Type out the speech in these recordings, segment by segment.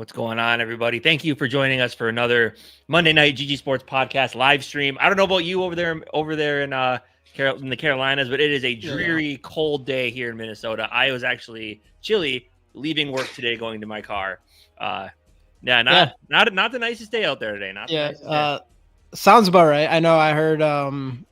What's going on, everybody? Thank you for joining us for another Monday Night GG Sports Podcast live stream. I don't know about you over there in the Carolinas, but it is a dreary, cold day here in Minnesota. I was actually chilly leaving work today, going to my car. Not the nicest day out there today. Not the nicest day. Sounds about right. I know I heard,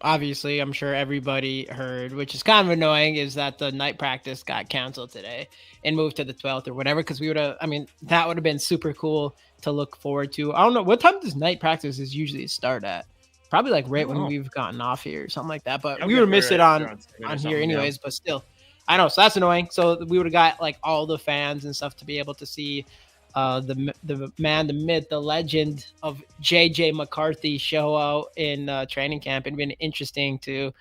obviously, I'm sure everybody heard, which is kind of annoying, is that the night practice got canceled today and moved to the 12th or whatever, because that would have been super cool to look forward to. I don't know. What time does night practice usually start at? Probably like right when we've gotten off here or something like that, but we would miss it on here anyways, but still. I know, so that's annoying. So we would have got like all the fans and stuff to be able to see the man, the myth, the legend of JJ McCarthy show out in training camp. It'd been interesting to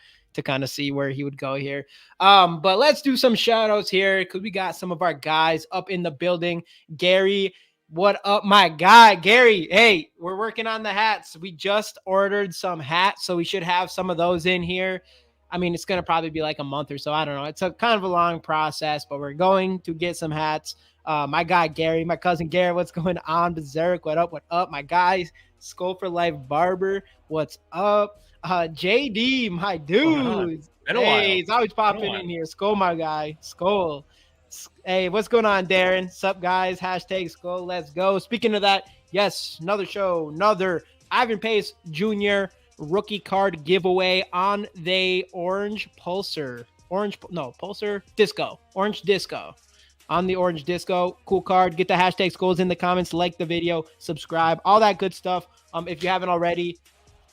kind of see where he would go here. But let's do some shout outs here because we got some of our guys up in the building. Gary, what up, my guy? Gary, hey, we're working on the hats. We just ordered some hats, so we should have some of those in here. I mean, it's going to probably be like a month or so. I don't know. It's a kind of a long process, but we're going to get some hats. My guy, Gary, my cousin Gary, what's going on? Berserk, what up? What up? My guys, Skol for Life Barber, what's up? JD, my dude. Hey, he's always popping in here. Skol, my guy. Skol. Hey, what's going on, Darren? Sup, guys? Hashtag Skol. Let's go. Speaking of that, yes, another show, another Ivan Pace Jr. rookie card giveaway on the Orange Disco. On the Orange Disco. Cool card. Get the hashtag Skols in the comments. Like the video. Subscribe. All that good stuff. If you haven't already,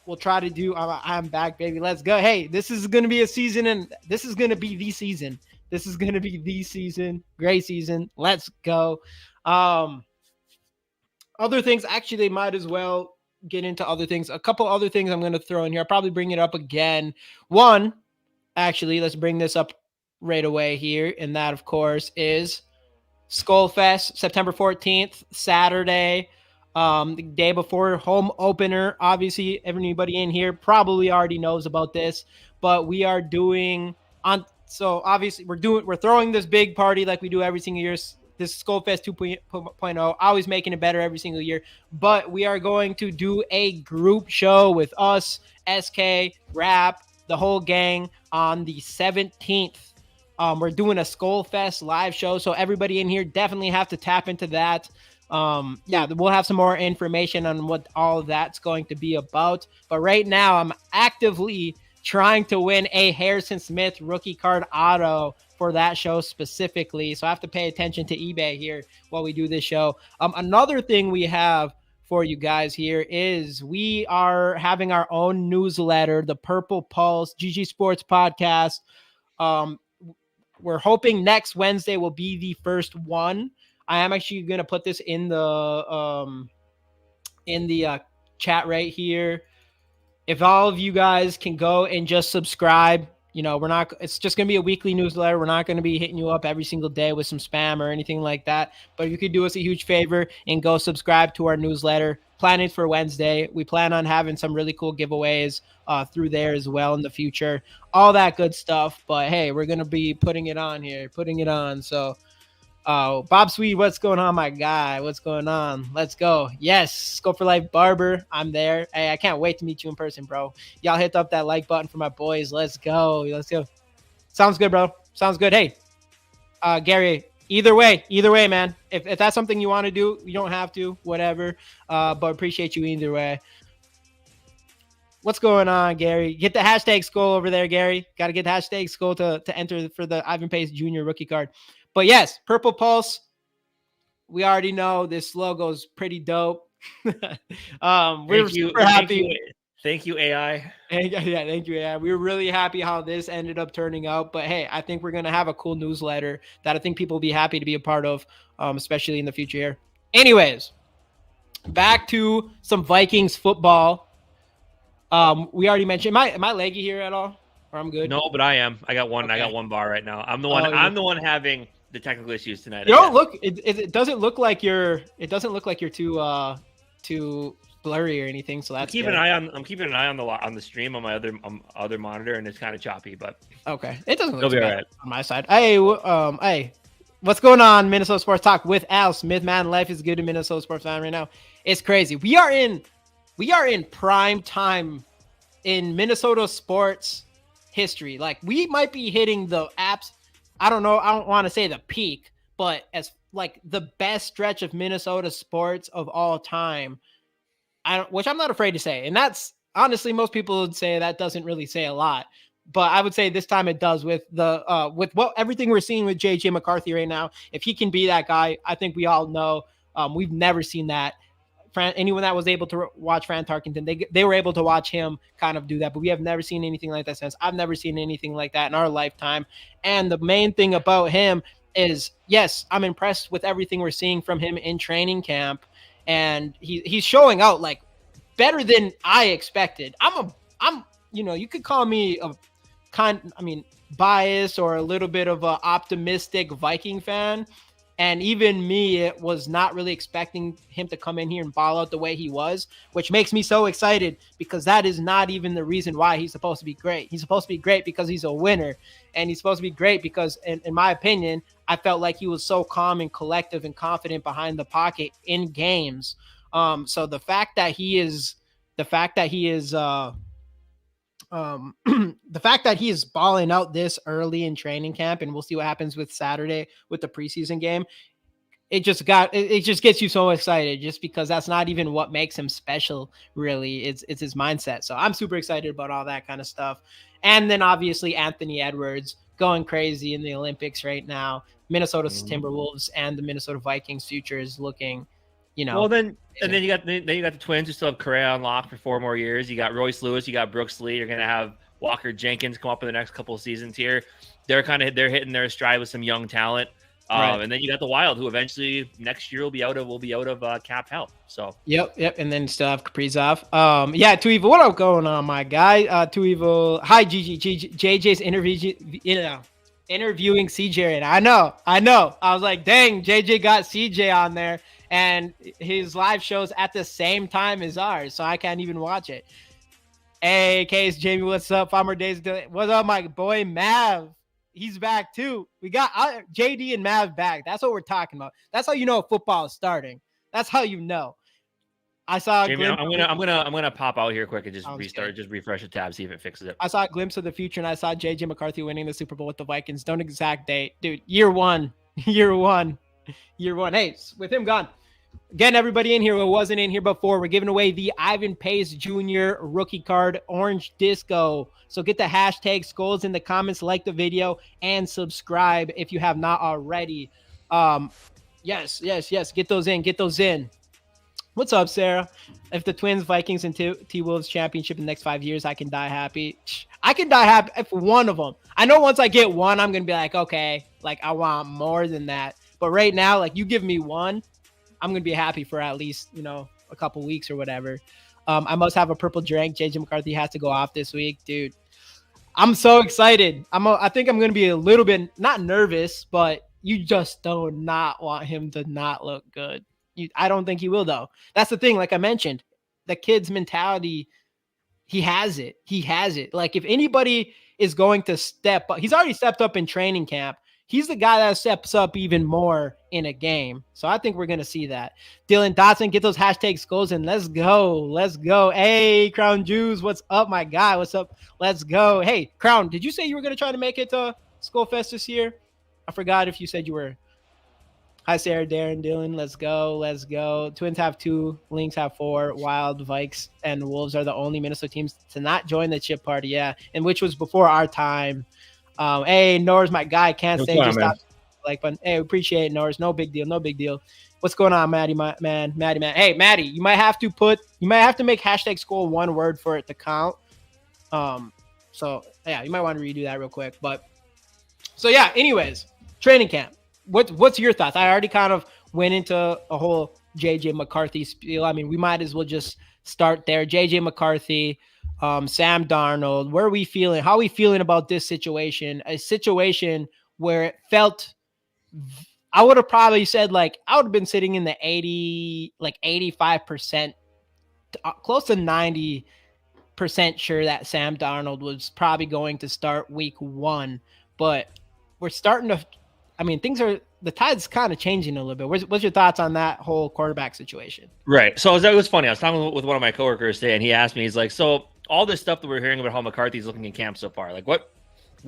we'll try to do. I'm back, baby. Let's go. Hey, this is going to be a season, and this is going to be the season. This is going to be the season. Great season. Let's go. Other things, actually, they might as well get into other things. A couple other things I'm going to throw in here. I'll probably bring it up again. One, actually, let's bring this up right away here. And that, of course, is Skol Fest, September 14th, Saturday, the day before home opener. Obviously, everybody in here probably already knows about this, but we are doing so obviously we're throwing this big party like we do every single year. This is Skol Fest 2.0, always making it better every single year. But we are going to do a group show with us, SK, Rap, the whole gang on the 17th. We're doing a Skol Fest live show, so everybody in here definitely have to tap into that. We'll have some more information on what all of that's going to be about. But right now, I'm actively trying to win a Harrison Smith rookie card auto for that show specifically. So I have to pay attention to eBay here while we do this show. Another thing we have for you guys here is we are having our own newsletter, the Purple Pulse GG Sports Podcast. We're hoping next Wednesday will be the first one. I am actually going to put this in the chat right here. If all of you guys can go and just subscribe, it's just going to be a weekly newsletter. We're not going to be hitting you up every single day with some spam or anything like that. But if you could do us a huge favor and go subscribe to our newsletter. Planning for Wednesday. We plan on having some really cool giveaways through there as well in the future. All that good stuff. But hey, we're going to be putting it on. So, Bob Swede, what's going on, my guy? What's going on? Let's go. Yes, Skol for Life Barber. I'm there. Hey, I can't wait to meet you in person, bro. Y'all hit up that like button for my boys. Let's go. Sounds good, bro. Sounds good. Hey, Gary, either way, man. If that's something you want to do, you don't have to, whatever. But appreciate you either way. What's going on, Gary? Get the hashtag Skol over there, Gary. Got to get the hashtag Skol to enter for the Ivan Pace Jr. rookie card. But yes, Purple Pulse. We already know this logo is pretty dope. We're super happy. Thank you, AI. Yeah, thank you, AI. We were really happy how this ended up turning out. But hey, I think we're going to have a cool newsletter that I think people will be happy to be a part of, especially in the future here. Anyways, back to some Vikings football. We already mentioned, am I laggy here at all? Or I'm good? No, but I am. I got one. Okay. I got one bar right now. I'm the one. I'm the one having the technical issues tonight. It doesn't look like you're too blurry or anything. So that's I'm keeping an eye on the stream on my other monitor, and it's kind of choppy, but okay, it doesn't look bad on my side. Hey, What's going on, Minnesota Sports Talk with Al Smith? Man, life is good in Minnesota sports fan right now. It's crazy. We are in prime time in Minnesota sports history. Like, we might be hitting the apps. I don't know. I don't want to say the peak, but as like the best stretch of Minnesota sports of all time. Which I'm not afraid to say. And that's honestly, most people would say that doesn't really say a lot. But I would say this time it does with the with what everything we're seeing with JJ McCarthy right now. If he can be that guy, I think we all know we've never seen that. Anyone that was able to watch Fran Tarkenton, they were able to watch him kind of do that, but we have never seen anything like that since. I've never seen anything like that in our lifetime. And the main thing about him is, yes, I'm impressed with everything we're seeing from him in training camp, and he's showing out like better than I expected. I'm you could call me a biased or a little bit of an optimistic Viking fan. And even me, it was not really expecting him to come in here and ball out the way he was, which makes me so excited because that is not even the reason why he's supposed to be great. He's supposed to be great because he's a winner. And he's supposed to be great because, in my opinion, I felt like he was so calm and collective and confident behind the pocket in games. So the fact that he is the fact that he is balling out this early in training camp, and we'll see what happens with Saturday with the preseason game. It just gets you so excited just because that's not even what makes him special, really. It's his mindset. So I'm super excited about all that kind of stuff. And then obviously Anthony Edwards going crazy in the Olympics right now. Minnesota's Timberwolves and the Minnesota Vikings future is looking, Well, then you got the Twins who still have Correa on lock for 4 more years. You got Royce Lewis, you got Brooks Lee. You're gonna have Walker Jenkins come up in the next couple of seasons here. They're hitting their stride with some young talent. Right. And then you got the Wild, who eventually next year will be out of cap help. So yep, and then still have Kaprizov. Too Evil, what up going on, my guy? Too Evil, hi JJ's interviewing CJ, and I know. I was like, dang, JJ got CJ on there, and his live shows at the same time as ours, so I can't even watch it. Hey, Case Jamie, what's up? 5 more days. What's up, my boy Mav? He's back too. We got JD and Mav back. That's what we're talking about. That's how you know football is starting. That's how you know. I saw a Jamie, glimpse. I'm gonna pop out here quick and just restart, just refresh the tab, see if it fixes it. I saw a glimpse of the future, and I saw JJ McCarthy winning the Super Bowl with the Vikings. Don't exact date, dude. Year one. Hey, with him gone. Again, everybody in here who wasn't in here before, we're giving away the Ivan Pace Jr. rookie card, Orange Disco. So get the hashtag Skols in the comments, like the video, and subscribe if you have not already. Yes. Get those in. What's up, Sarah? If the Twins, Vikings, and T-Wolves championship in the next 5 years, I can die happy. I can die happy if one of them. I know once I get one, I'm going to be like, okay, like I want more than that. But right now, like you give me one, I'm going to be happy for at least, a couple weeks or whatever. I must have a purple drink. JJ McCarthy has to go off this week. Dude, I'm so excited. I think I'm going to be a little bit, not nervous, but you just do not want him to not look good. I don't think he will, though. That's the thing. Like I mentioned, the kid's mentality, he has it. Like if anybody is going to step up, he's already stepped up in training camp. He's the guy that steps up even more in a game. So I think we're going to see that. Dylan Dotson, get those hashtag Skols and let's go. Hey, Crown Jews, what's up, my guy? What's up? Let's go. Hey, Crown, did you say you were going to try to make it to Skol Fest this year? I forgot if you said you were. Hi, Sarah, Darren, Dylan. Let's go. Twins have 2. Lynx have 4. Wild, Vikes, and Wolves are the only Minnesota teams to not join the chip party. Yeah, and which was before our time. Hey, Norris, my guy, can't say just stop like, but hey, appreciate it, Norris. No big deal. What's going on, Maddie, man? Hey, Maddie, you might have to make hashtag Skol one word for it to count. So yeah, you might want to redo that real quick. But so yeah, anyways, training camp. What's your thoughts? I already kind of went into a whole JJ McCarthy spiel. I mean, we might as well just start there. JJ McCarthy. Sam Darnold, where are we feeling? How are we feeling about this situation? A situation where it felt, I would have probably said like, I would have been sitting in the 85%, close to 90% sure that Sam Darnold was probably going to start week 1, but we're starting to I mean, the tide's kind of changing a little bit. What's your thoughts on that whole quarterback situation? Right. So it was funny. I was talking with one of my coworkers today, and he asked me, he's like, so all this stuff that we're hearing about how McCarthy's looking in camp so far, like what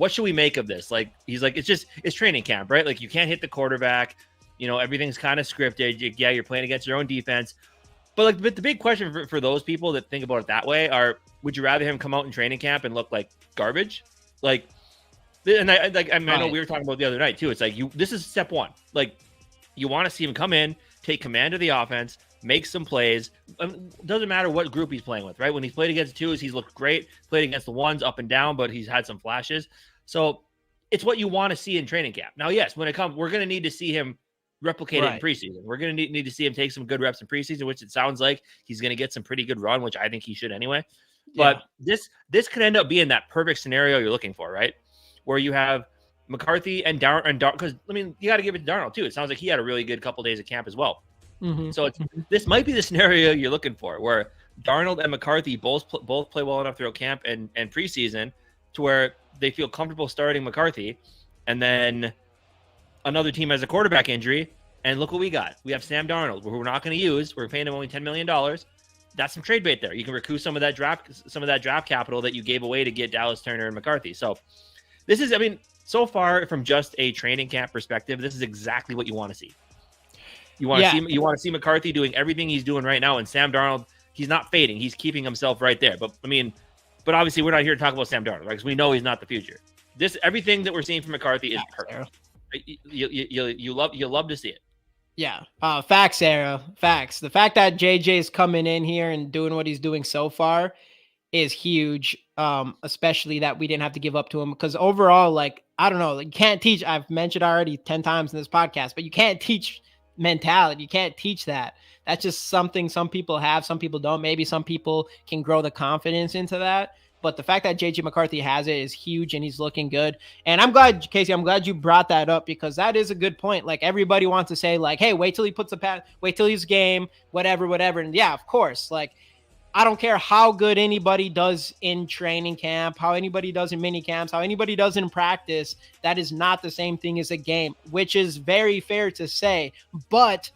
should we make of this? Like, he's like, it's training camp, right? Like, you can't hit the quarterback. Everything's kind of scripted. You're playing against your own defense. But like, the big question for those people that think about it that way are, would you rather him come out in training camp and look like garbage? Like, and I know we were talking about the other night too. It's like, this is step one. Like, you want to see him come in, take command of the offense, make some plays. Doesn't matter what group he's playing with, right? When he's played against twos, he's looked great. Played against the ones, up and down, but he's had some flashes. So it's what you want to see in training camp. Now, yes, when it comes, we're going to need to see him replicate it in preseason. We're going to need to see him take some good reps in preseason, which it sounds like he's going to get some pretty good run, which I think he should anyway. But this could end up being that perfect scenario you're looking for, right? Where you have McCarthy and Darnold, because I mean, you got to give it to Darnold too. It sounds like he had a really good couple days of camp as well. Mm-hmm. So this might be the scenario you're looking for, where Darnold and McCarthy both play well enough throughout camp and preseason to where they feel comfortable starting McCarthy, and then another team has a quarterback injury, and look what we got. We have Sam Darnold, who we're not going to use. We're paying him only $10 million. That's some trade bait there. You can recoup some of that draft capital that you gave away to get Dallas Turner and McCarthy. So this is, I mean, so far from just a training camp perspective, this is exactly what you want to see. You want to see McCarthy doing everything he's doing right now, and Sam Darnold, he's not fading. He's keeping himself right there. But obviously we're not here to talk about Sam Darnold, right? Because we know he's not the future. Everything that we're seeing from McCarthy is perfect. You love to see it. Yeah. Facts, Sarah. Facts. The fact that JJ is coming in here and doing what he's doing so far is huge. Especially that we didn't have to give up to him, because overall, like, I don't know, you can't teach. I've mentioned already 10 times in this podcast, but you can't teach mentality. You can't teach that. That's just something some people have, some people don't. Maybe some people can grow the confidence into that. But the fact that JJ McCarthy has it is huge, and he's looking good. And I'm glad, Casey, you brought that up, because that is a good point. Like, everybody wants to say, like, hey, wait till he puts a pad, wait till he's game, whatever. And yeah, of course, like, I don't care how good anybody does in training camp, how anybody does in mini camps, how anybody does in practice. That is not the same thing as a game, which is very fair to say. But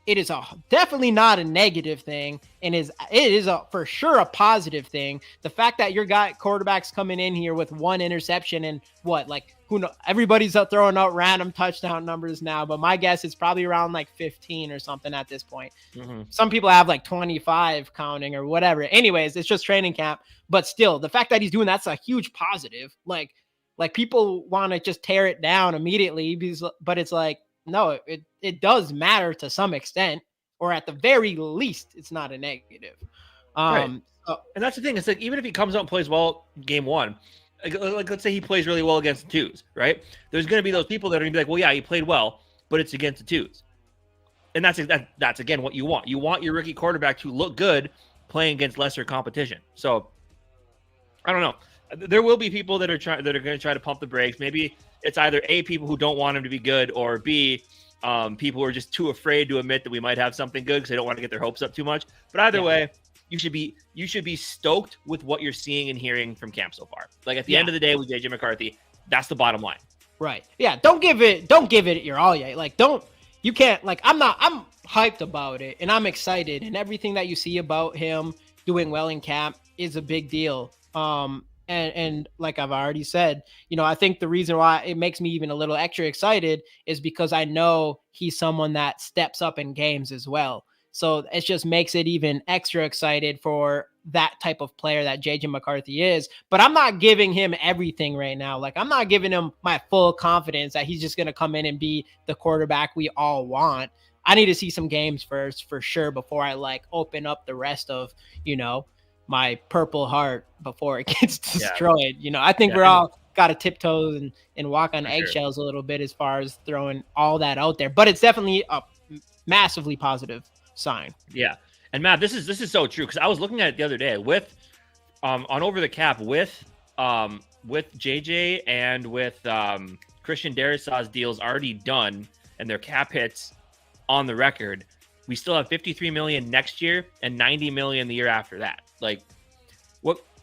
it is definitely not a negative thing, and it is for sure a positive thing. The fact that your quarterback's coming in here with one interception and who knows? Everybody's throwing out random touchdown numbers now, but my guess is probably around like 15 or something at this point. Mm-hmm. Some people have like 25 counting or whatever. Anyways, it's just training camp, but still, the fact that he's doing that's a huge positive. Like people want to just tear it down immediately, but it's like, no, it does matter to some extent, or at the very least, it's not a negative. Right. And that's the thing. It's like, even if he comes out and plays well game one, like let's say he plays really well against the twos, right? There's going to be those people that are going to be like, well, yeah, he played well, but it's against the twos. And that's again what you want. You want your rookie quarterback to look good playing against lesser competition. So I don't know. There will be people that are going to try to pump the brakes. Maybe it's either A, people who don't want him to be good, or B, people who are just too afraid to admit that we might have something good because they don't want to get their hopes up too much. But either way, you should be stoked with what you're seeing and hearing from camp so far. Like, at the end of the day with JJ McCarthy, that's the bottom line. Right. Yeah. Don't give it your all yet. Like, I'm hyped about it, and I'm excited, and everything that you see about him doing well in camp is a big deal. And like I've already said, I think the reason why it makes me even a little extra excited is because I know he's someone that steps up in games as well. So it just makes it even extra excited for that type of player that JJ McCarthy is. But I'm not giving him everything right now. Like, I'm not giving him my full confidence that he's just going to come in and be the quarterback we all want. I need to see some games first, for sure, before I open up the rest of, my purple heart before it gets destroyed. I think we're all got to tiptoe and walk on eggshells a little bit as far as throwing all that out there. But it's definitely a massively positive sign. Yeah. And Matt, this is so true, because I was looking at it the other day with on Over the Cap with JJ and with Christian Darrisaw's deals already done and their cap hits on the record. We still have $53 million next year and $90 million the year after that. Like,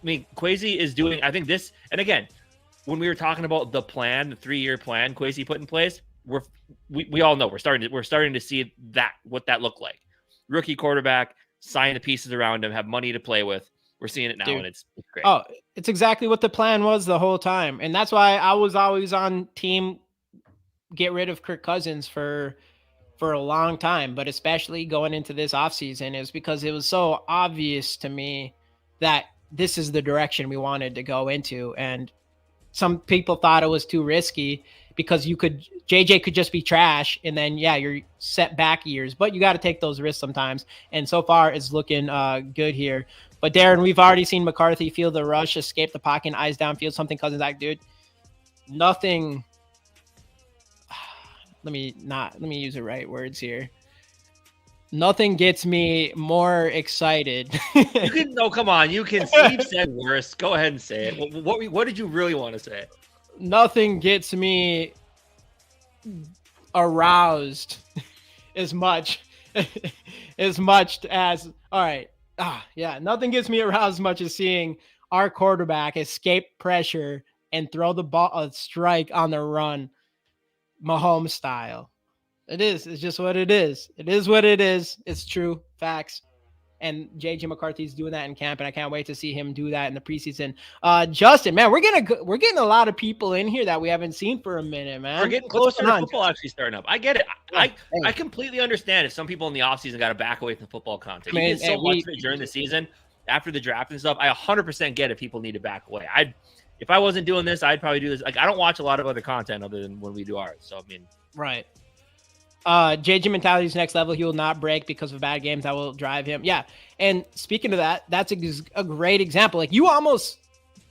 Kwesi is doing, I think this, and again, when we were talking about the 3-year plan Kwesi put in place, we all know we're starting to see what that looked like. Rookie quarterback, sign the pieces around him, have money to play with. We're seeing it now, Dude. and it's great. Oh, it's exactly what the plan was the whole time. And that's why I was always on team get rid of Kirk Cousins for a long time, but especially going into this offseason is because it was so obvious to me that this is the direction we wanted to go into. And some people thought it was too risky because JJ could just be trash. And then, yeah, you're set back years, but you got to take those risks sometimes. And so far it's looking good here. But Darren, we've already seen McCarthy feel the rush, escape the pocket, eyes downfield, something Cousins like, dude, nothing. Let me use the right words here. Nothing gets me more excited. Come on. You can. Steve said worse. Go ahead and say it. What did you really want to say? Nothing gets me aroused as much as all right. Yeah, nothing gets me aroused as much as seeing our quarterback escape pressure and throw the ball a strike on the run, Mahomes style. It's just what it is. It is what it is. It's true facts. And JJ McCarthy's doing that in camp, and I can't wait to see him do that in the preseason. Justin, man, we're getting a lot of people in here that we haven't seen for a minute, man. We're getting closer to football actually starting up. I get it. I completely understand if some people in the offseason got to back away from football content. You get so much of it during the season, after the draft and stuff. I 100% get if people need to back away. If I wasn't doing this, I'd probably do this. Like, I don't watch a lot of other content other than when we do ours. So, I mean. Right. JJ mentality's next level. He will not break because of bad games. That will drive him. Yeah. And speaking of that, that's a great example. Like, you almost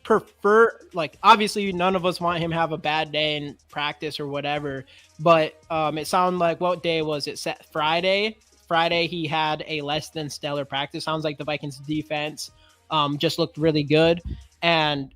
prefer, like, obviously none of us want him to have a bad day in practice or whatever, but it sounded like, what day was it? Set Friday he had a less than stellar practice. Sounds like the Vikings defense just looked really good. And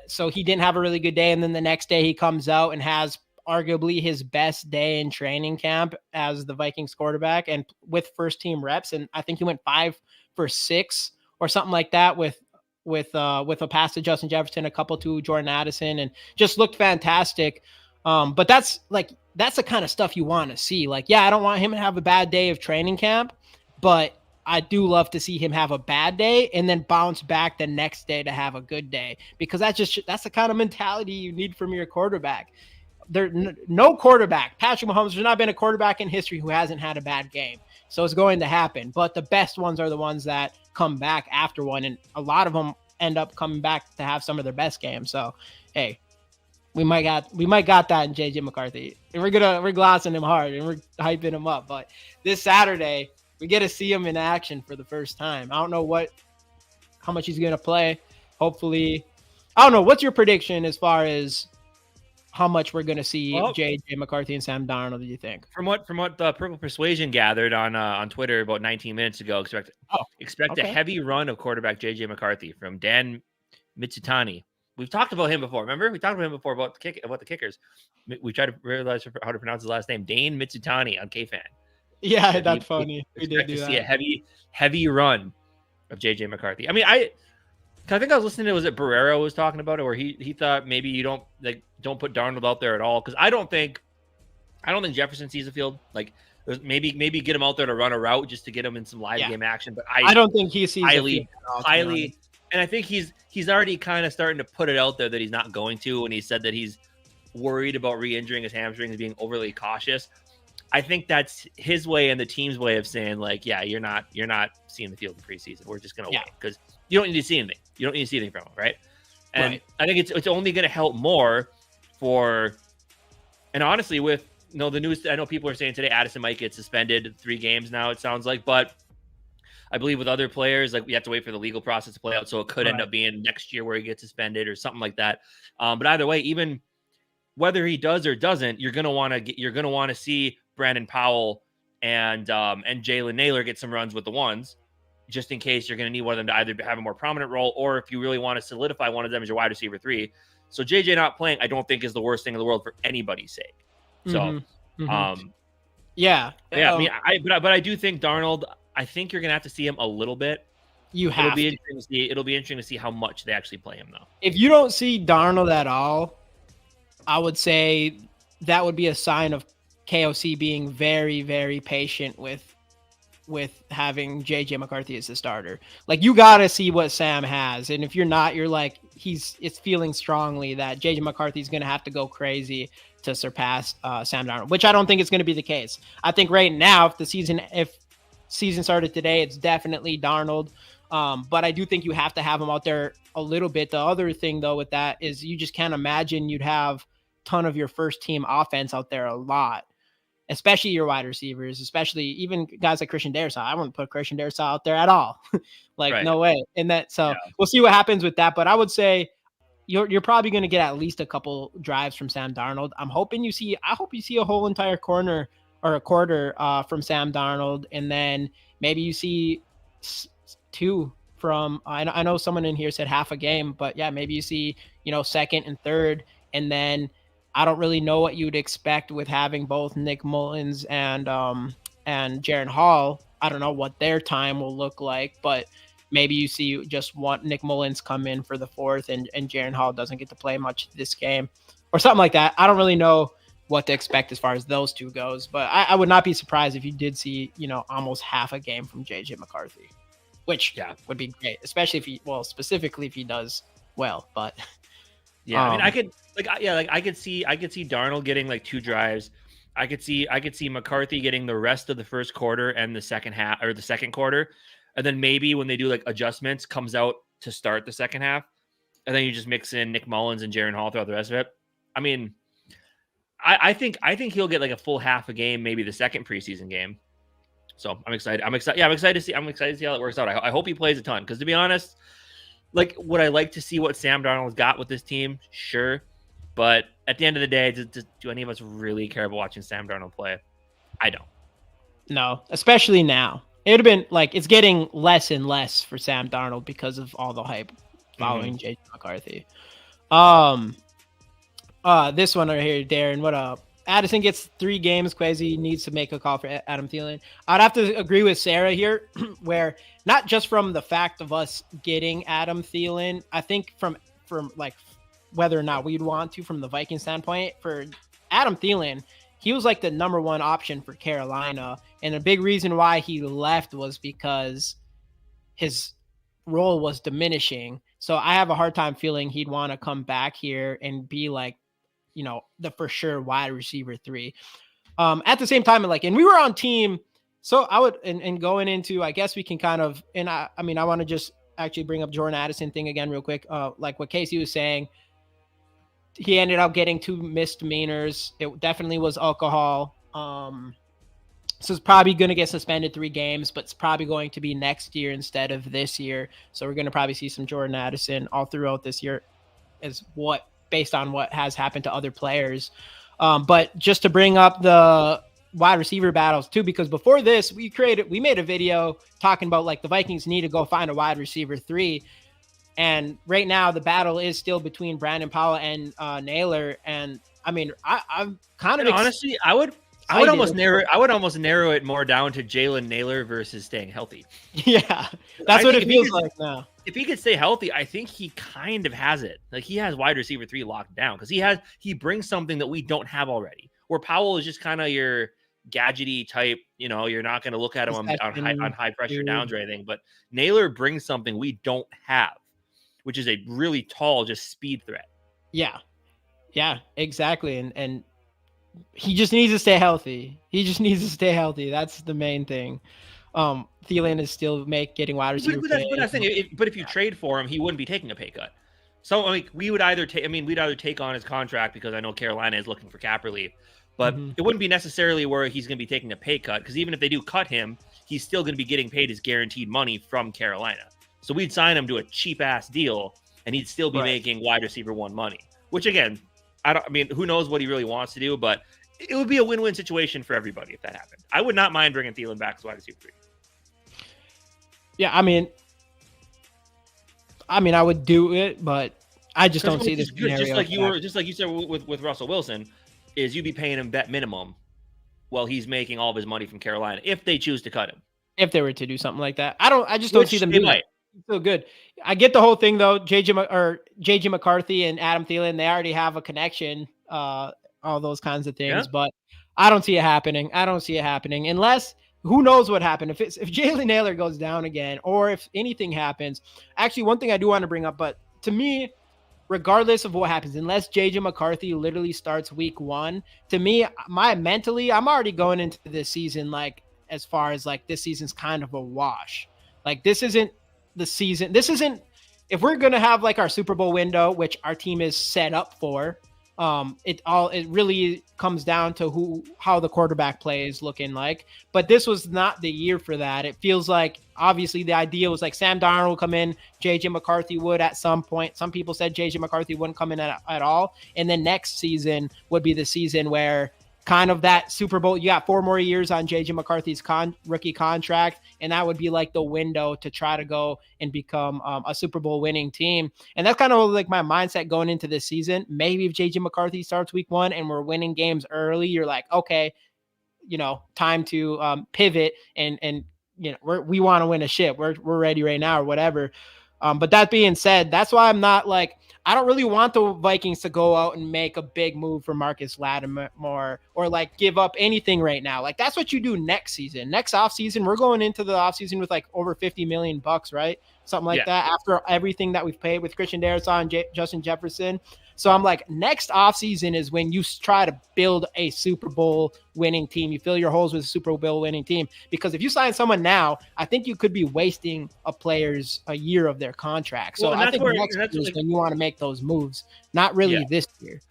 so he didn't have a really good day. And then the next day he comes out and has arguably his best day in training camp as the Vikings quarterback and with first team reps. And I think he went 5 for 6 or something like that with a pass to Justin Jefferson, a couple to Jordan Addison, and just looked fantastic. But that's the kind of stuff you want to see. Like, yeah, I don't want him to have a bad day of training camp, but I do love to see him have a bad day and then bounce back the next day to have a good day, because that's the kind of mentality you need from your quarterback. No quarterback, Patrick Mahomes, there's not been a quarterback in history who hasn't had a bad game. So it's going to happen. But the best ones are the ones that come back after one. And a lot of them end up coming back to have some of their best games. So, hey, we might got that in JJ McCarthy. And we're glassing him hard and we're hyping him up. But this Saturday, we get to see him in action for the first time. I don't know how much he's going to play. Hopefully, I don't know. What's your prediction as far as how much we're going to see JJ McCarthy and Sam Darnold, do you think? From what the Purple Persuasion gathered on Twitter about 19 minutes ago, expect a heavy run of quarterback JJ McCarthy from Dan Mitsutani. We've talked about him before. Remember? We talked about him before about the kickers. We tried to realize how to pronounce his last name. Dane Mitsutani on KFan. Yeah, that's funny. We did do that. See a heavy run of JJ McCarthy. I mean, I think I was listening to, was it Barrero was talking about it, where he thought maybe you don't put Darnold out there at all, because I don't think Jefferson sees the field. Like, maybe get him out there to run a route just to get him in some live game action. But I don't think he sees highly, and I think he's already kind of starting to put it out there that he's not going to, and he said that he's worried about re-injuring his hamstrings, being overly cautious. I think that's his way and the team's way of saying, like, yeah, you're not seeing the field in preseason. We're just gonna wait, because you don't need to see anything. You don't need to see anything from him, right? And I think it's only going to help more and honestly, with the news, I know people are saying today Addison might get suspended 3 games now, it sounds like, but I believe with other players, like, we have to wait for the legal process to play out, so it could end up being next year where he gets suspended or something like that. But either way, even whether he does or doesn't, you're gonna want to see Brandon Powell and Jalen Naylor get some runs with the ones, just in case you're going to need one of them to either have a more prominent role, or if you really want to solidify one of them as your wide receiver 3. So JJ not playing, I don't think is the worst thing in the world for anybody's sake. So, yeah. I mean, but I do think Darnold, I think you're going to have to see him a little bit. It'll be interesting to see how much they actually play him, though. If you don't see Darnold at all, I would say that would be a sign of KOC being very, very patient with having JJ McCarthy as the starter. Like, you got to see what Sam has. And if you're not, you're like, it's feeling strongly that JJ McCarthy is going to have to go crazy to surpass Sam Darnold, which I don't think it's going to be the case. I think right now, if season started today, it's definitely Darnold. But I do think you have to have him out there a little bit. The other thing though with that is you just can't imagine you'd have a ton of your first team offense out there a lot, especially your wide receivers, especially even guys like Christian Darrisaw. I wouldn't put Christian Darrisaw out there at all. Right. No way. And that, so we'll see what happens with that. But I would say you're probably going to get at least a couple drives from Sam Darnold. I hope you see a whole entire corner or a quarter from Sam Darnold. And then maybe you see two from, I know someone in here said half a game, but yeah, maybe you see, second and third. And then I don't really know what you'd expect with having both Nick Mullins and Jaren Hall. I don't know what their time will look like, but maybe you see just one Nick Mullins come in for the fourth and Jaren Hall doesn't get to play much this game or something like that. I don't really know what to expect as far as those two goes, but I would not be surprised if you did see, almost half a game from JJ McCarthy, which would be great, especially specifically if he does well, but yeah, I mean, I could see Darnold getting like 2 drives. I could see McCarthy getting the rest of the first quarter and the second half or the second quarter. And then maybe when they do like adjustments, comes out to start the second half. And then you just mix in Nick Mullins and Jaren Hall throughout the rest of it. I mean, I think he'll get like a full half a game, maybe the second preseason game. So I'm excited. Yeah, I'm excited to see how it works out. I hope he plays a ton. Because to be honest, like, would I like to see what Sam Darnold's got with this team? Sure. But at the end of the day, do any of us really care about watching Sam Darnold play? I don't. No, especially now. It would have been like, it's getting less and less for Sam Darnold because of all the hype following JJ McCarthy. This one right here, Darren, what up? Addison gets 3 games. Quasi needs to make a call for Adam Thielen. I'd have to agree with Sarah here, where not just from the fact of us getting Adam Thielen, I think from like whether or not we'd want to from the Viking standpoint, for Adam Thielen, he was like the number 1 option for Carolina. And a big reason why he left was because his role was diminishing. So I have a hard time feeling he'd want to come back here and be like, the for sure wide receiver 3. At the same time, and we were on team. So I would, and going into, I guess we can kind of, and I want to just actually bring up Jordan Addison thing again real quick. Like what Casey was saying, he ended up getting 2 misdemeanors. It definitely was alcohol. So it's probably going to get suspended 3 games, but it's probably going to be next year instead of this year. So we're going to probably see some Jordan Addison all throughout this year based on what has happened to other players. But just to bring up the wide receiver battles too, because before this, we made a video talking about like the Vikings need to go find a wide receiver 3. And right now the battle is still between Brandon Powell and Naylor. And I mean, I'm kind of honestly, I would almost narrow it more down to Jalen Naylor versus staying healthy. Yeah, that's what it feels like now. If he could stay healthy, I think he kind of has it. Like, he has wide receiver 3 locked down because he brings something that we don't have already. Where Powell is just kind of your gadgety type. You're not going to look at him on high pressure downs or anything. But Naylor brings something we don't have, which is a really tall, just speed threat. Yeah, exactly. And he just needs to stay healthy. That's the main thing. Thielen is still getting wide receiver. But if you trade for him, he wouldn't be taking a pay cut. So we would either take on his contract, because I know Carolina is looking for cap relief, but it wouldn't be necessarily where he's going to be taking a pay cut, because even if they do cut him, he's still going to be getting paid his guaranteed money from Carolina. So we'd sign him to a cheap ass deal, and he'd still be making wide receiver 1 money. Which again, who knows what he really wants to do, but it would be a win-win situation for everybody if that happened. I would not mind bringing Thielen back as wide receiver 3. Yeah, I would do it, but I just don't see this scenario. Just like you said with Russell Wilson, is you'd be paying him vet minimum while he's making all of his money from Carolina if they choose to cut him. If they were to do something like that, I just don't see them doing it. So good. I get the whole thing though. JJ McCarthy and Adam Thielen, they already have a connection. all those kinds of things. Yeah. But I don't see it happening. Unless who knows what happened. If Jalen Naylor goes down again, or if anything happens. Actually, one thing I do want to bring up, but to me, regardless of what happens, unless JJ McCarthy literally starts week 1, to me, mentally, I'm already going into this season like, as far as like, this season's kind of a wash. Like, this isn't the season. This isn't, if we're going to have like our Super Bowl window, which our team is set up for, it really comes down to how the quarterback play is looking like. But this was not the year for that. It feels like, obviously, the idea was like Sam Darnold would come in, JJ McCarthy would at some point. Some people said JJ McCarthy wouldn't come in at all. And then next season would be the season where kind of that Super Bowl, you got 4 more years on JJ McCarthy's rookie contract, and that would be like the window to try to go and become a Super Bowl winning team. And that's kind of like my mindset going into this season. Maybe if JJ McCarthy starts week 1 and we're winning games early, you're like, okay, time to pivot and we want to win a ship. We're ready right now or whatever. But that being said, that's why I'm not like, I don't really want the Vikings to go out and make a big move for Marcus Lattimore or like give up anything right now. Like, that's what you do next season. Next offseason, we're going into the offseason with like over $50 million, right? Something like that, after everything that we've paid with Christian Darrisaw and Justin Jefferson. So I'm like, next offseason is when you try to build a Super Bowl winning team. You fill your holes with a Super Bowl winning team. Because if you sign someone now, I think you could be wasting a player's a year of their contract. So I think next year is when you want to make those moves, not really this year.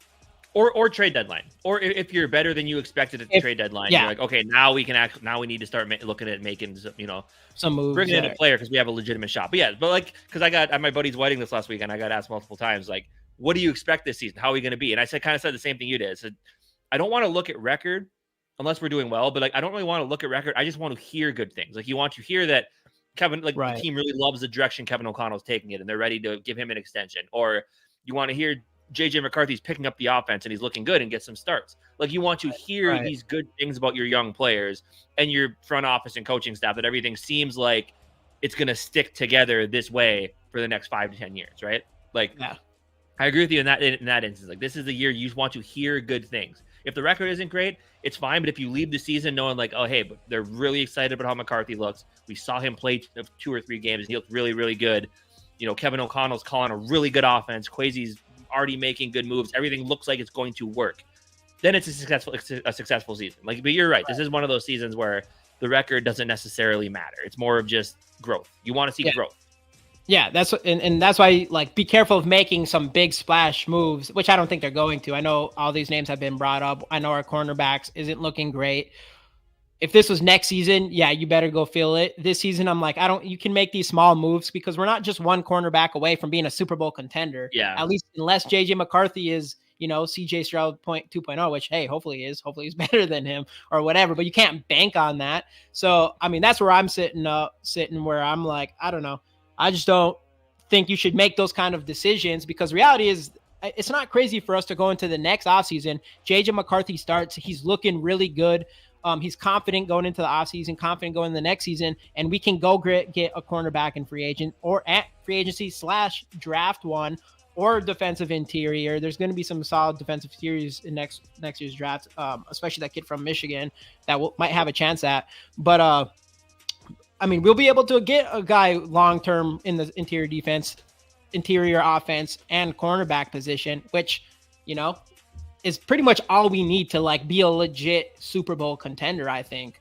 Or trade deadline. Or if you're better than you expected at the trade deadline, you're like, okay, now we can now we need to start looking at making some moves, bringing in a player because we have a legitimate shot. But like, because I got at my buddy's wedding this last week and I got asked multiple times, like, what do you expect this season? How are we going to be? And I kind of said the same thing you did. I said, I don't want to look at record unless we're doing well, but like, I don't really want to look at record. I just want to hear good things. Like, you want to hear that Kevin, like the team really loves the direction Kevin O'Connell's taking it and they're ready to give him an extension. Or you want to hear JJ McCarthy's picking up the offense and he's looking good and get some starts. Like, you want to hear these good things about your young players and your front office and coaching staff, that everything seems like it's going to stick together this way for the next 5 to 10 years. Right. Like, I agree with you in that instance. Like, this is the year you just want to hear good things. If the record isn't great, it's fine. But if you leave the season knowing like, oh, hey, but they're really excited about how McCarthy looks. We saw him play 2 or 3 games and he looked really, really good. Kevin O'Connell's calling a really good offense. Kwesi's already making good moves. Everything looks like it's going to work. Then it's a successful season. Like, but you're right. This is one of those seasons where the record doesn't necessarily matter. It's more of just growth. You want to see growth. Yeah, that's why, like, be careful of making some big splash moves, which I don't think they're going to. I know all these names have been brought up. I know our cornerbacks isn't looking great. If this was next season, you better go feel it. This season, I'm like, you can make these small moves because we're not just one cornerback away from being a Super Bowl contender. Yeah. At least unless JJ McCarthy is, CJ Stroud 2.0, which, hey, hopefully he's better than him or whatever, but you can't bank on that. So, I mean, that's where I'm sitting where I'm like, I don't know. I just don't think you should make those kind of decisions because reality is it's not crazy for us to go into the next offseason. JJ McCarthy starts. He's looking really good. He's confident going into the offseason, confident going into the next season, and we can go get a cornerback in free agent or at free agency / draft one or defensive interior. There's going to be some solid defensive interiors in next year's draft, especially that kid from Michigan that might have a chance at. But I mean, we'll be able to get a guy long-term in the interior offense and cornerback position, which, is pretty much all we need to like be a legit Super Bowl contender, I think.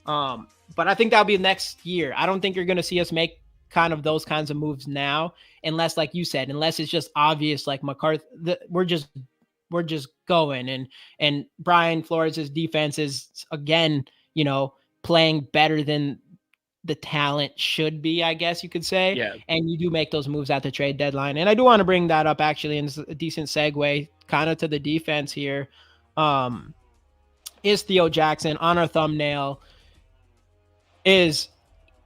But I think that'll be next year. I don't think you're going to see us make kind of those kinds of moves now, unless, like you said, unless it's just obvious, like McCarthy, we're just going and Brian Flores' defense is again, playing better than the talent should be, I guess you could say. Yeah. And you do make those moves at the trade deadline. And I do want to bring that up actually, and it's a decent segue kind of to the defense here. Is Theo Jackson on our thumbnail? Is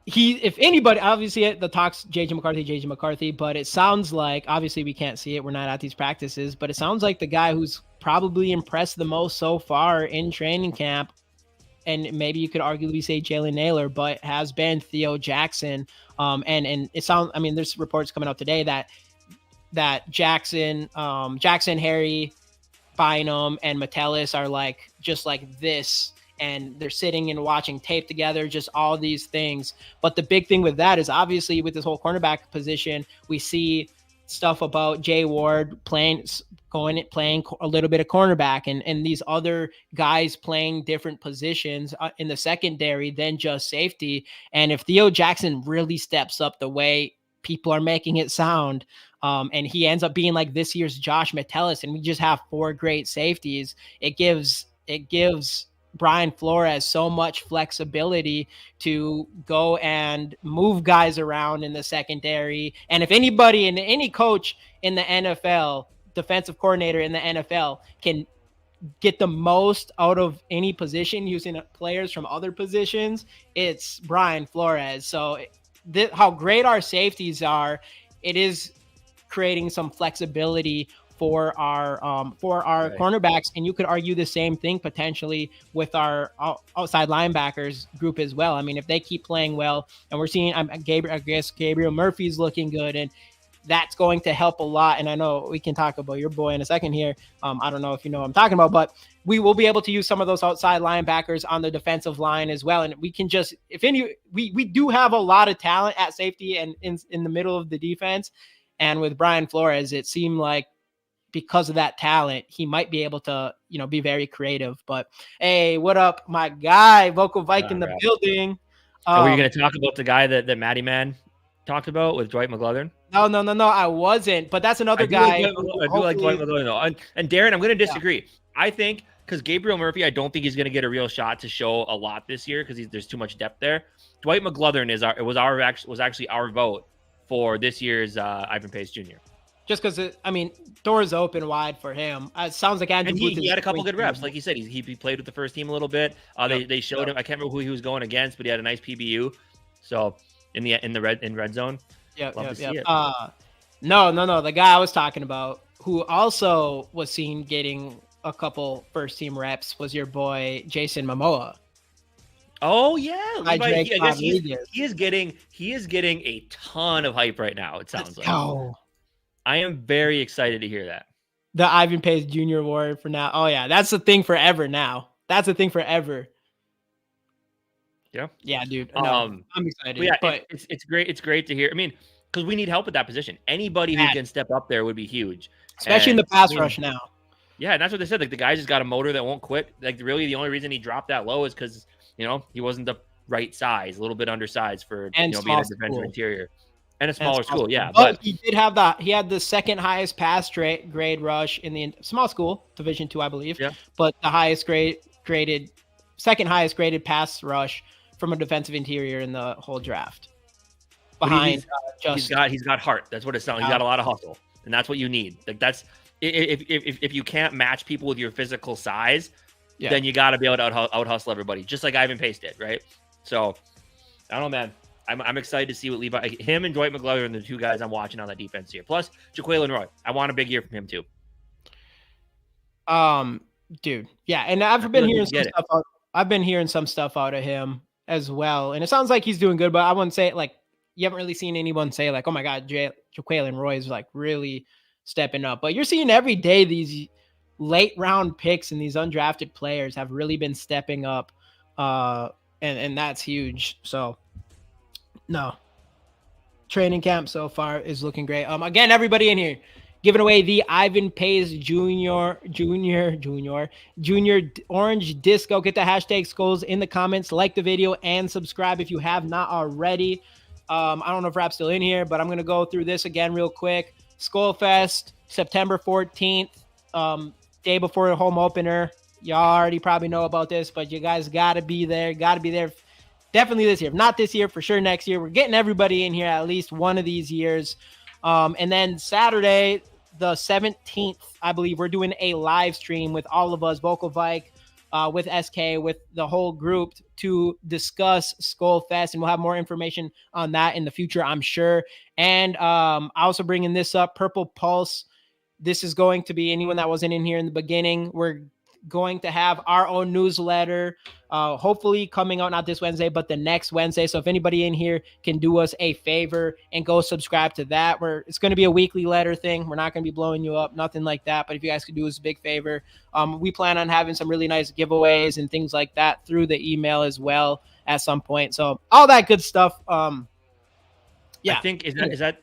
he, if anybody, obviously the talks JJ McCarthy, but it sounds like, obviously we can't see it, we're not at these practices, but it sounds like the guy who's probably impressed the most so far in training camp, and maybe you could arguably say Jalen Naylor, but has been Theo Jackson. And it sounds, I mean, there's reports coming out today that Jackson, Harry, Bynum and Metellus are like just like this, and they're sitting and watching tape together, just all these things. But the big thing with that is obviously with this whole cornerback position, we see stuff about Jay Ward playing a little bit of cornerback, and these other guys playing different positions in the secondary than just safety. And if Theo Jackson really steps up the way people are making it sound, and he ends up being like this year's Josh Metellus, and we just have 4 great safeties, it gives Brian Flores so much flexibility to go and move guys around in the secondary. And if anybody and any coach in the NFL, defensive coordinator in the NFL, can get the most out of any position using players from other positions, it's Brian Flores. So how great our safeties are, it is creating some flexibility for our right. cornerbacks, and you could argue the same thing potentially with our outside linebackers group as well. I mean, if they keep playing well, and we're seeing, I guess Gabriel Murphy's looking good, and that's going to help a lot. And I know we can talk about your boy in a second here. I don't know if you know what I'm talking about, but we will be able to use some of those outside linebackers on the defensive line as well. And we can just, we do have a lot of talent at safety and in the middle of the defense. And with Brian Flores, it seemed like, because of that talent, he might be able to, be very creative. But hey, what up, my guy, Vocal Vike in the building? Were you going to talk about the guy that Matty Man talked about with Dwight McGlothern? No, I wasn't. But that's another guy. I do like Dwight McGlothern though. And Darren, I'm going to disagree. Yeah. I think because Gabriel Murphy, I don't think he's going to get a real shot to show a lot this year because there's too much depth there. Dwight McGlothern was actually our vote for this year's Ivan Pace Jr. Just because, doors open wide for him. It sounds like Andrew Booth. He had a couple good reps. Like you said, he played with the first team a little bit. They showed him. I can't remember who he was going against, but he had a nice PBU. So in red zone. Yeah. No. The guy I was talking about, who also was seen getting a couple first team reps, was your boy Jason Momoa. Oh yeah, he is getting a ton of hype right now. It sounds like. Oh. I am very excited to hear that. The Ivan Pace Jr. award for now. Oh yeah, that's the thing forever now. That's the thing forever. Yeah, dude. No, I'm excited. But it's great. It's great to hear. I mean, because we need help at that position. Anybody who can step up there would be huge, especially in the pass rush now. Yeah, and that's what they said. Like the guy just got a motor that won't quit. Like really, the only reason he dropped that low is because he wasn't the right size, a little bit undersized for being a defensive interior. And a smaller school, yeah. But he did have he had the second highest pass grade rush in the small school, Division II, I believe. Yeah. But the second highest graded pass rush from a defensive interior in the whole draft. Behind he's got heart. That's what it sounds like. He's got a lot of hustle. And that's what you need. Like that's if you can't match people with your physical size, then you got to be able to out hustle everybody, just like Ivan Pace did, right? So I don't know, man. I'm excited to see what him and Dwight McGlothern are the two guys I'm watching on that defense here. Plus, Jaquelin Roy. I want a big year from him too. Dude, yeah, and I've been hearing some stuff. I've been hearing some stuff out of him as well, and it sounds like he's doing good. But I wouldn't say you haven't really seen anyone say oh my God, Jaquelin Roy is really stepping up. But you're seeing every day these late round picks and these undrafted players have really been stepping up, and that's huge. So. No. Training camp so far is looking great. Again, everybody in here giving away the Ivan Pace Junior Orange Disco. Get the hashtag Skols in the comments, like the video, and subscribe if you have not already. I don't know if Rap's still in here, but I'm going to go through this again real quick. Skol Fest, September 14th, day before the home opener. Y'all already probably know about this, but you guys got to be there. Definitely this year. If not this year, for sure next year. We're getting everybody in here at least one of these years. And then Saturday, the 17th, I believe, we're doing a live stream with all of us, Vocal Vike, with SK, with the whole group to discuss Skol Fest. And we'll have more information on that in the future, I'm sure. And also bringing this up, Purple Pulse. This is going to be anyone that wasn't in here in the beginning. We're going to have our own newsletter, hopefully coming out not this Wednesday, but the next Wednesday. So if anybody in here can do us a favor and go subscribe to that, it's going to be a weekly letter thing. We're not going to be blowing you up, nothing like that. But if you guys could do us a big favor, we plan on having some really nice giveaways and things like that through the email as well at some point. So all that good stuff. Yeah. I think is that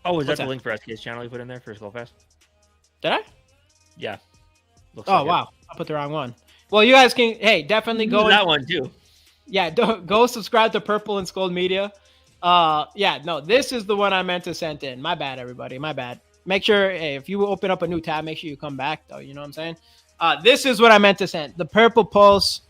the link for SK's channel you put in there for Skol Fest? Did I? Yeah. Looks wow. I put the wrong one. Well, you guys can, definitely go. That one too. Yeah. Go subscribe to Purple and Skol Media. This is the one I meant to send in. My bad, everybody. My bad. Make sure, if you open up a new tab, make sure you come back though. You know what I'm saying? This is what I meant to send. The Purple Pulse.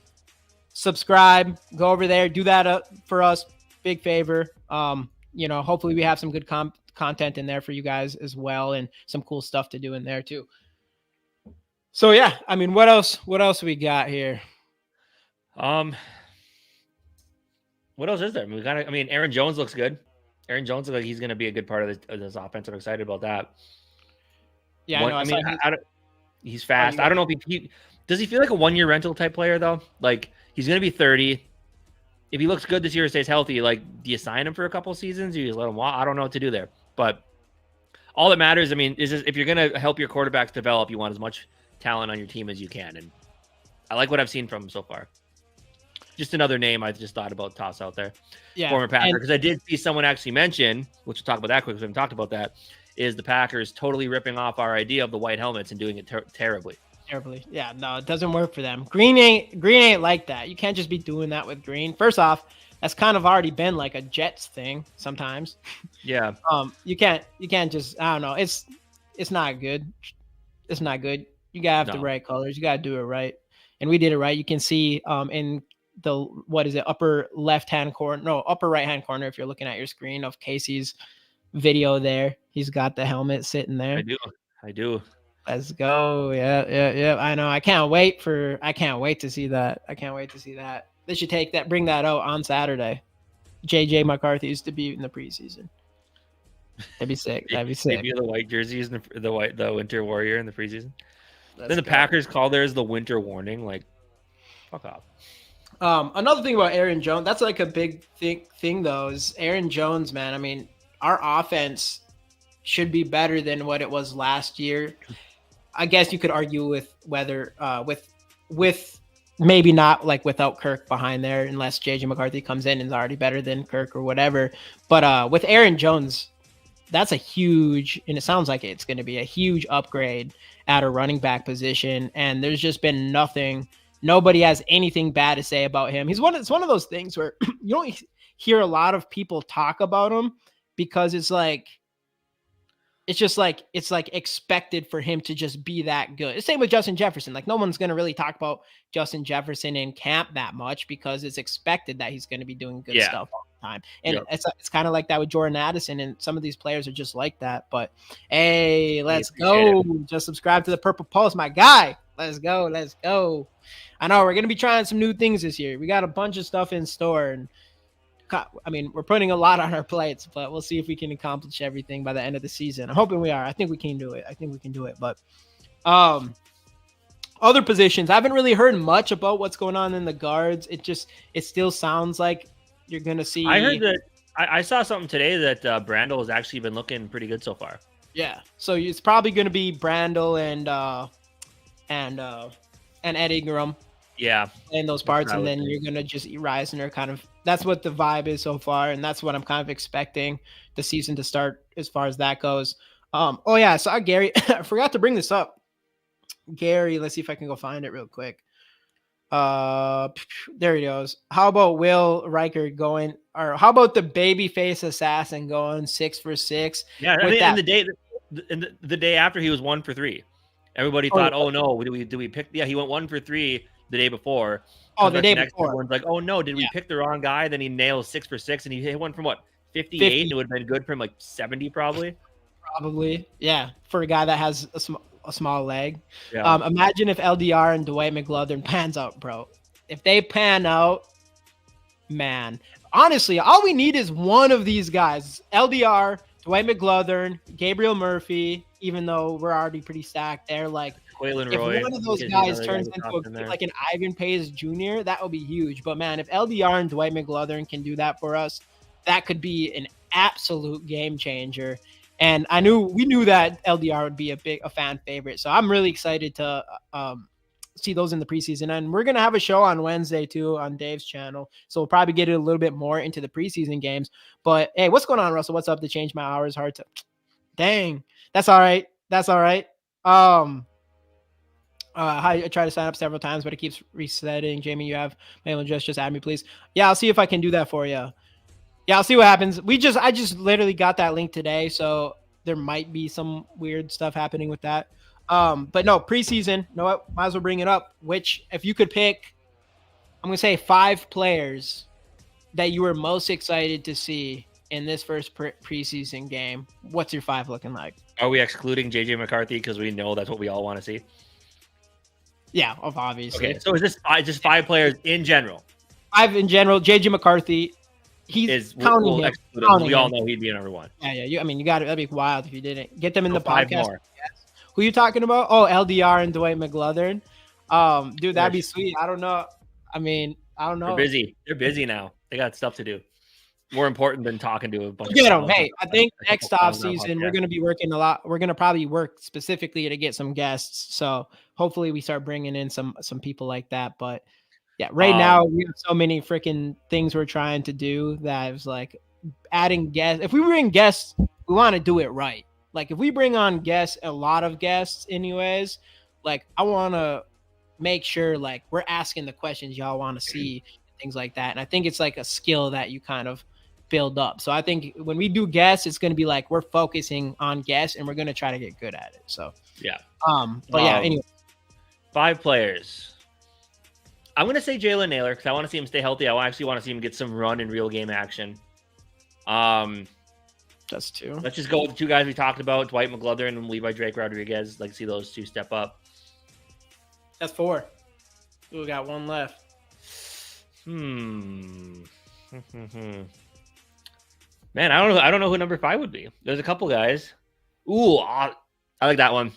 Subscribe. Go over there. Do that for us. Big favor. Hopefully we have some good content in there for you guys as well, and some cool stuff to do in there too. So yeah, I mean, what else we got here? What else is there? Aaron Jones looks good. Aaron Jones looks like he's going to be a good part of this offense. I'm excited about that. Yeah, he's fast. I don't know if does he feel like a 1-year rental type player though? Like he's going to be 30. If he looks good this year and stays healthy, like, do you sign him for a couple seasons? Do you just let him walk? I don't know what to do there. But all that matters, is just if you're going to help your quarterbacks develop, you want as much talent on your team as you can. And I like what I've seen from him so far. Just another name I just thought about toss out there. Yeah. Former Packer. Because I did see someone actually mention, which we'll talk about that quick because we haven't talked about that, is the Packers totally ripping off our idea of the white helmets and doing it terribly. Yeah, no, it doesn't work for them. Green ain't like that. You can't just be doing that with green. First off, that's kind of already been like a Jets thing sometimes. Yeah. You can't just, I don't know. It's not good. It's not good. You gotta have the right colors. You gotta do it right. And we did it right. You can see in the upper right-hand corner, if you're looking at your screen, of Casey's video there. He's got the helmet sitting there. I do. Let's go. Yeah. I know. I can't wait to see that. They should bring that out on Saturday. JJ McCarthy's debut in the preseason. That'd be sick. Maybe the white jerseys and the Winter Warrior in the preseason. Then the Packers call theirs the Winter Warning. Like, fuck off. Another thing about Aaron Jones, that's like a big thing though, is Aaron Jones, man. I mean, our offense should be better than what it was last year. I guess you could argue with whether with maybe not like without Kirk behind there, unless JJ McCarthy comes in and is already better than Kirk or whatever. But with Aaron Jones, that's a huge, and it sounds like it's going to be a huge upgrade at a running back position. And there's just been nobody has anything bad to say about him. It's one of those things where you don't hear a lot of people talk about him because it's expected for him to just be that good. The same with Justin Jefferson. Like, no one's going to really talk about Justin Jefferson in camp that much because it's expected that he's going to be doing good stuff all the time. And it's kind of like that with Jordan Addison, and some of these players are just like that. But hey, let's go. Just subscribe to the Purple Pulse, my guy. Let's go. I know we're going to be trying some new things this year. We got a bunch of stuff in store, and I mean, we're putting a lot on our plates, but we'll see if we can accomplish everything by the end of the season. I'm hoping we are. I think we can do it. But other positions, I haven't really heard much about what's going on in the guards. It still sounds like you're going to see. I heard that I saw something today that Brandel has actually been looking pretty good so far. Yeah. So it's probably going to be Brandel and Ed Ingram. Yeah. In those parts. And then you're going to just Reisner kind of. That's what the vibe is so far, and that's what I'm kind of expecting the season to start as far as that goes. I saw Gary. I forgot to bring this up. Gary, let's see if I can go find it real quick. There he goes. How about Will Riker going, or how about the babyface assassin going 6 for 6? Yeah, and the day after he was 1 for 3. Everybody thought, oh no, do we pick? Yeah, he went 1 for 3 the day before. The day before. Everyone's like, oh no, did we pick the wrong guy? Then he nails 6 for 6, and he hit one from 58. 50. It would have been good from like 70 probably. Probably, yeah, for a guy that has a small leg. Yeah. Imagine if LDR and Dwight McGlothern pans out, bro. If they pan out, man, honestly, all we need is one of these guys: LDR, Dwight McGlothern, Gabriel Murphy. Even though we're already pretty stacked there, like Quaylen if Roy one of those gives you guys another turns guy to into toss in there. like an Ivan Pace Jr., that would be huge. But man, if LDR and Dwight McGlothern can do that for us, that could be an absolute game changer. And we knew that LDR would be a fan favorite. So I'm really excited to see those in the preseason. And we're gonna have a show on Wednesday too on Dave's channel. So we'll probably get a little bit more into the preseason games. But hey, what's going on, Russell? What's up? To change my hours hard to dang. That's all right. That's all right. I tried to sign up several times, but it keeps resetting. Jamie, you have my email address. Just add me, please. Yeah, I'll see if I can do that for you. Yeah, I'll see what happens. I just literally got that link today, so there might be some weird stuff happening with that. But no, preseason. You know what? Might as well bring it up. Which, if you could pick, I'm gonna say 5 players that you were most excited to see in this first preseason game. What's your 5 looking like? Are we excluding JJ McCarthy because we know that's what we all want to see? Yeah, obviously. Okay, so is this just 5 players in general? 5 in general. JJ McCarthy. He's counting him. We all know he'd be number 1. Yeah. You got it. That'd be wild if you didn't get them in the 5 podcast. more. Who you talking about? Oh, LDR and Dwight McGlothern. Dude, that'd be sweet. I don't know. I don't know. They're busy now. They got stuff to do. More important than talking to a bunch. Get them. Hey, I think next off season we're going to be working a lot. We're going to probably work specifically to get some guests. So hopefully we start bringing in some people like that. But yeah, right now we have so many freaking things we're trying to do that it's like adding guests. If we bring guests, we want to do it right. Like if we bring on guests, a lot of guests anyways, like I want to make sure like we're asking the questions y'all want to see, things like that. And I think it's like a skill that you kind of build up. So I think when we do guests, it's going to be like we're focusing on guests and we're going to try to get good at it. So yeah. But yeah, anyway. 5 players. I'm going to say Jalen Naylor because I want to see him stay healthy. I actually want to see him get some run in real game action. That's 2. Let's just go with the 2 guys we talked about, Dwight McGlothern and Levi Drake Rodriguez. Like see those 2 step up. That's 4. We got 1 left. Man, I don't know who number 5 would be. There's a couple guys. Ooh, I like that one.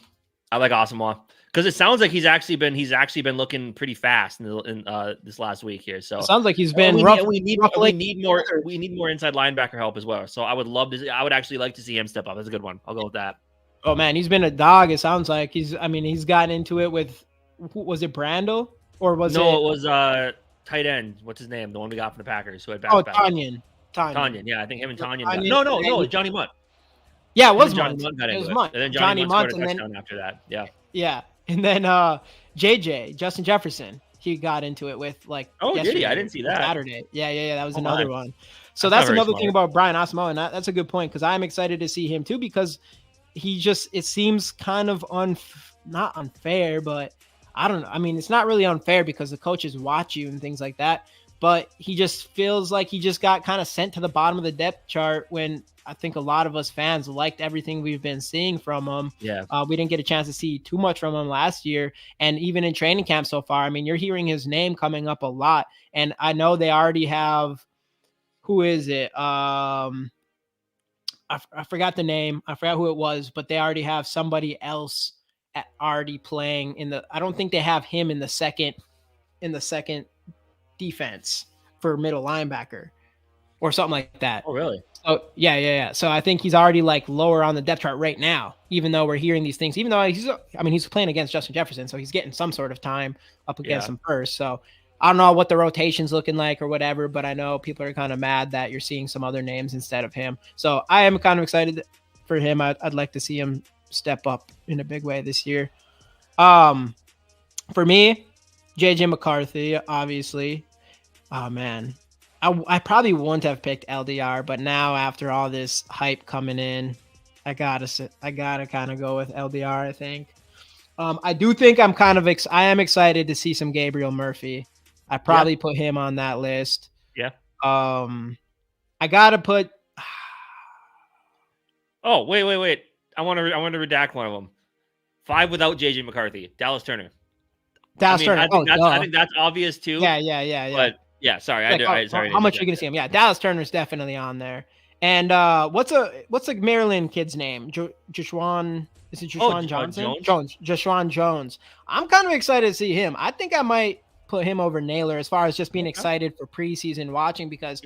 I like Asamoah because it sounds like he's actually been looking pretty fast in this last week here. So it sounds like he's been we need more inside linebacker help as well. So I would actually like to see him step up. That's a good one. I'll go with that. Oh man, he's been a dog. It sounds like he's gotten into it with, was it Brandel or was it? No, it was tight end. What's his name? The one we got from the Packers. Who had Tanyan. Yeah, I think him and Tanyan. No, Johnny Munt. Yeah, it was Johnny Munt. Munt got into it. Munt. And then Johnny Munt scored a touchdown then, after that. Yeah. Yeah. And then JJ, Justin Jefferson, he got into it with like did he? I didn't see that. Saturday. Yeah. That was another one. So that's another thing about Brian Asamoah, and that's a good point because I'm excited to see him too because it seems kind of not unfair, but I don't know. I mean, it's not really unfair because the coaches watch you and things like that. But he just feels like he just got kind of sent to the bottom of the depth chart when I think a lot of us fans liked everything we've been seeing from him. Yeah. We didn't get a chance to see too much from him last year. And even in training camp so far, I mean, you're hearing his name coming up a lot. And I know they already have, who is it? I forgot the name. I forgot who it was, but they already have somebody else already playing I don't think they have him in the second defense for middle linebacker or something like that. Oh, really? So yeah. So I think he's already like lower on the depth chart right now, even though we're hearing these things, even though he's playing against Justin Jefferson. So he's getting some sort of time up against him first. So I don't know what the rotation's looking like or whatever, but I know people are kind of mad that you're seeing some other names instead of him. So I am kind of excited for him. I'd like to see him step up in a big way this year. For me, JJ McCarthy, obviously. Oh man, I probably wouldn't have picked LDR, but now after all this hype coming in, I gotta kind of go with LDR. I think. I do think I am excited to see some Gabriel Murphy. I probably put him on that list. Yeah. I gotta put. Oh wait! I want to redact one of them. 5 without JJ McCarthy. Dallas Turner. I think that's obvious too. Yeah. But yeah, sorry. How much are you gonna see him? Yeah, Dallas Turner's definitely on there. And what's a Maryland kid's name? Joshuan, is it Joshuan Johnson? Joshuan Jones. I'm kind of excited to see him. I think I might put him over Naylor as far as just being excited for preseason watching, because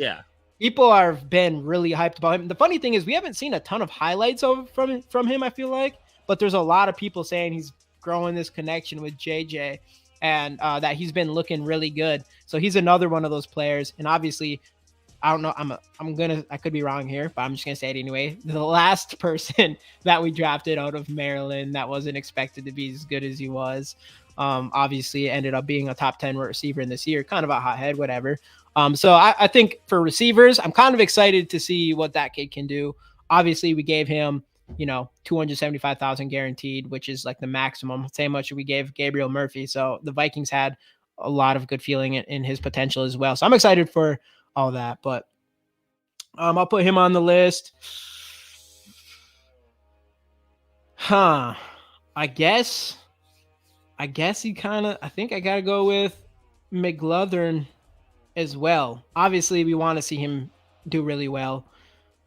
people have been really hyped about him. The funny thing is we haven't seen a ton of highlights from him, I feel like, but there's a lot of people saying he's growing this connection with JJ and that he's been looking really good. So he's another one of those players. And obviously, I don't know. I could be wrong here, but I'm just going to say it anyway. The last person that we drafted out of Maryland that wasn't expected to be as good as he was, obviously ended up being a top 10 receiver in this year, kind of a hothead, whatever. So I think for receivers, I'm kind of excited to see what that kid can do. Obviously we gave him, $275,000 guaranteed, which is like the maximum, same much we gave Gabriel Murphy. So the Vikings had a lot of good feeling in his potential as well. So I'm excited for all that, but I'll put him on the list. I guess he I think I gotta go with McLaurin as well. Obviously we want to see him do really well.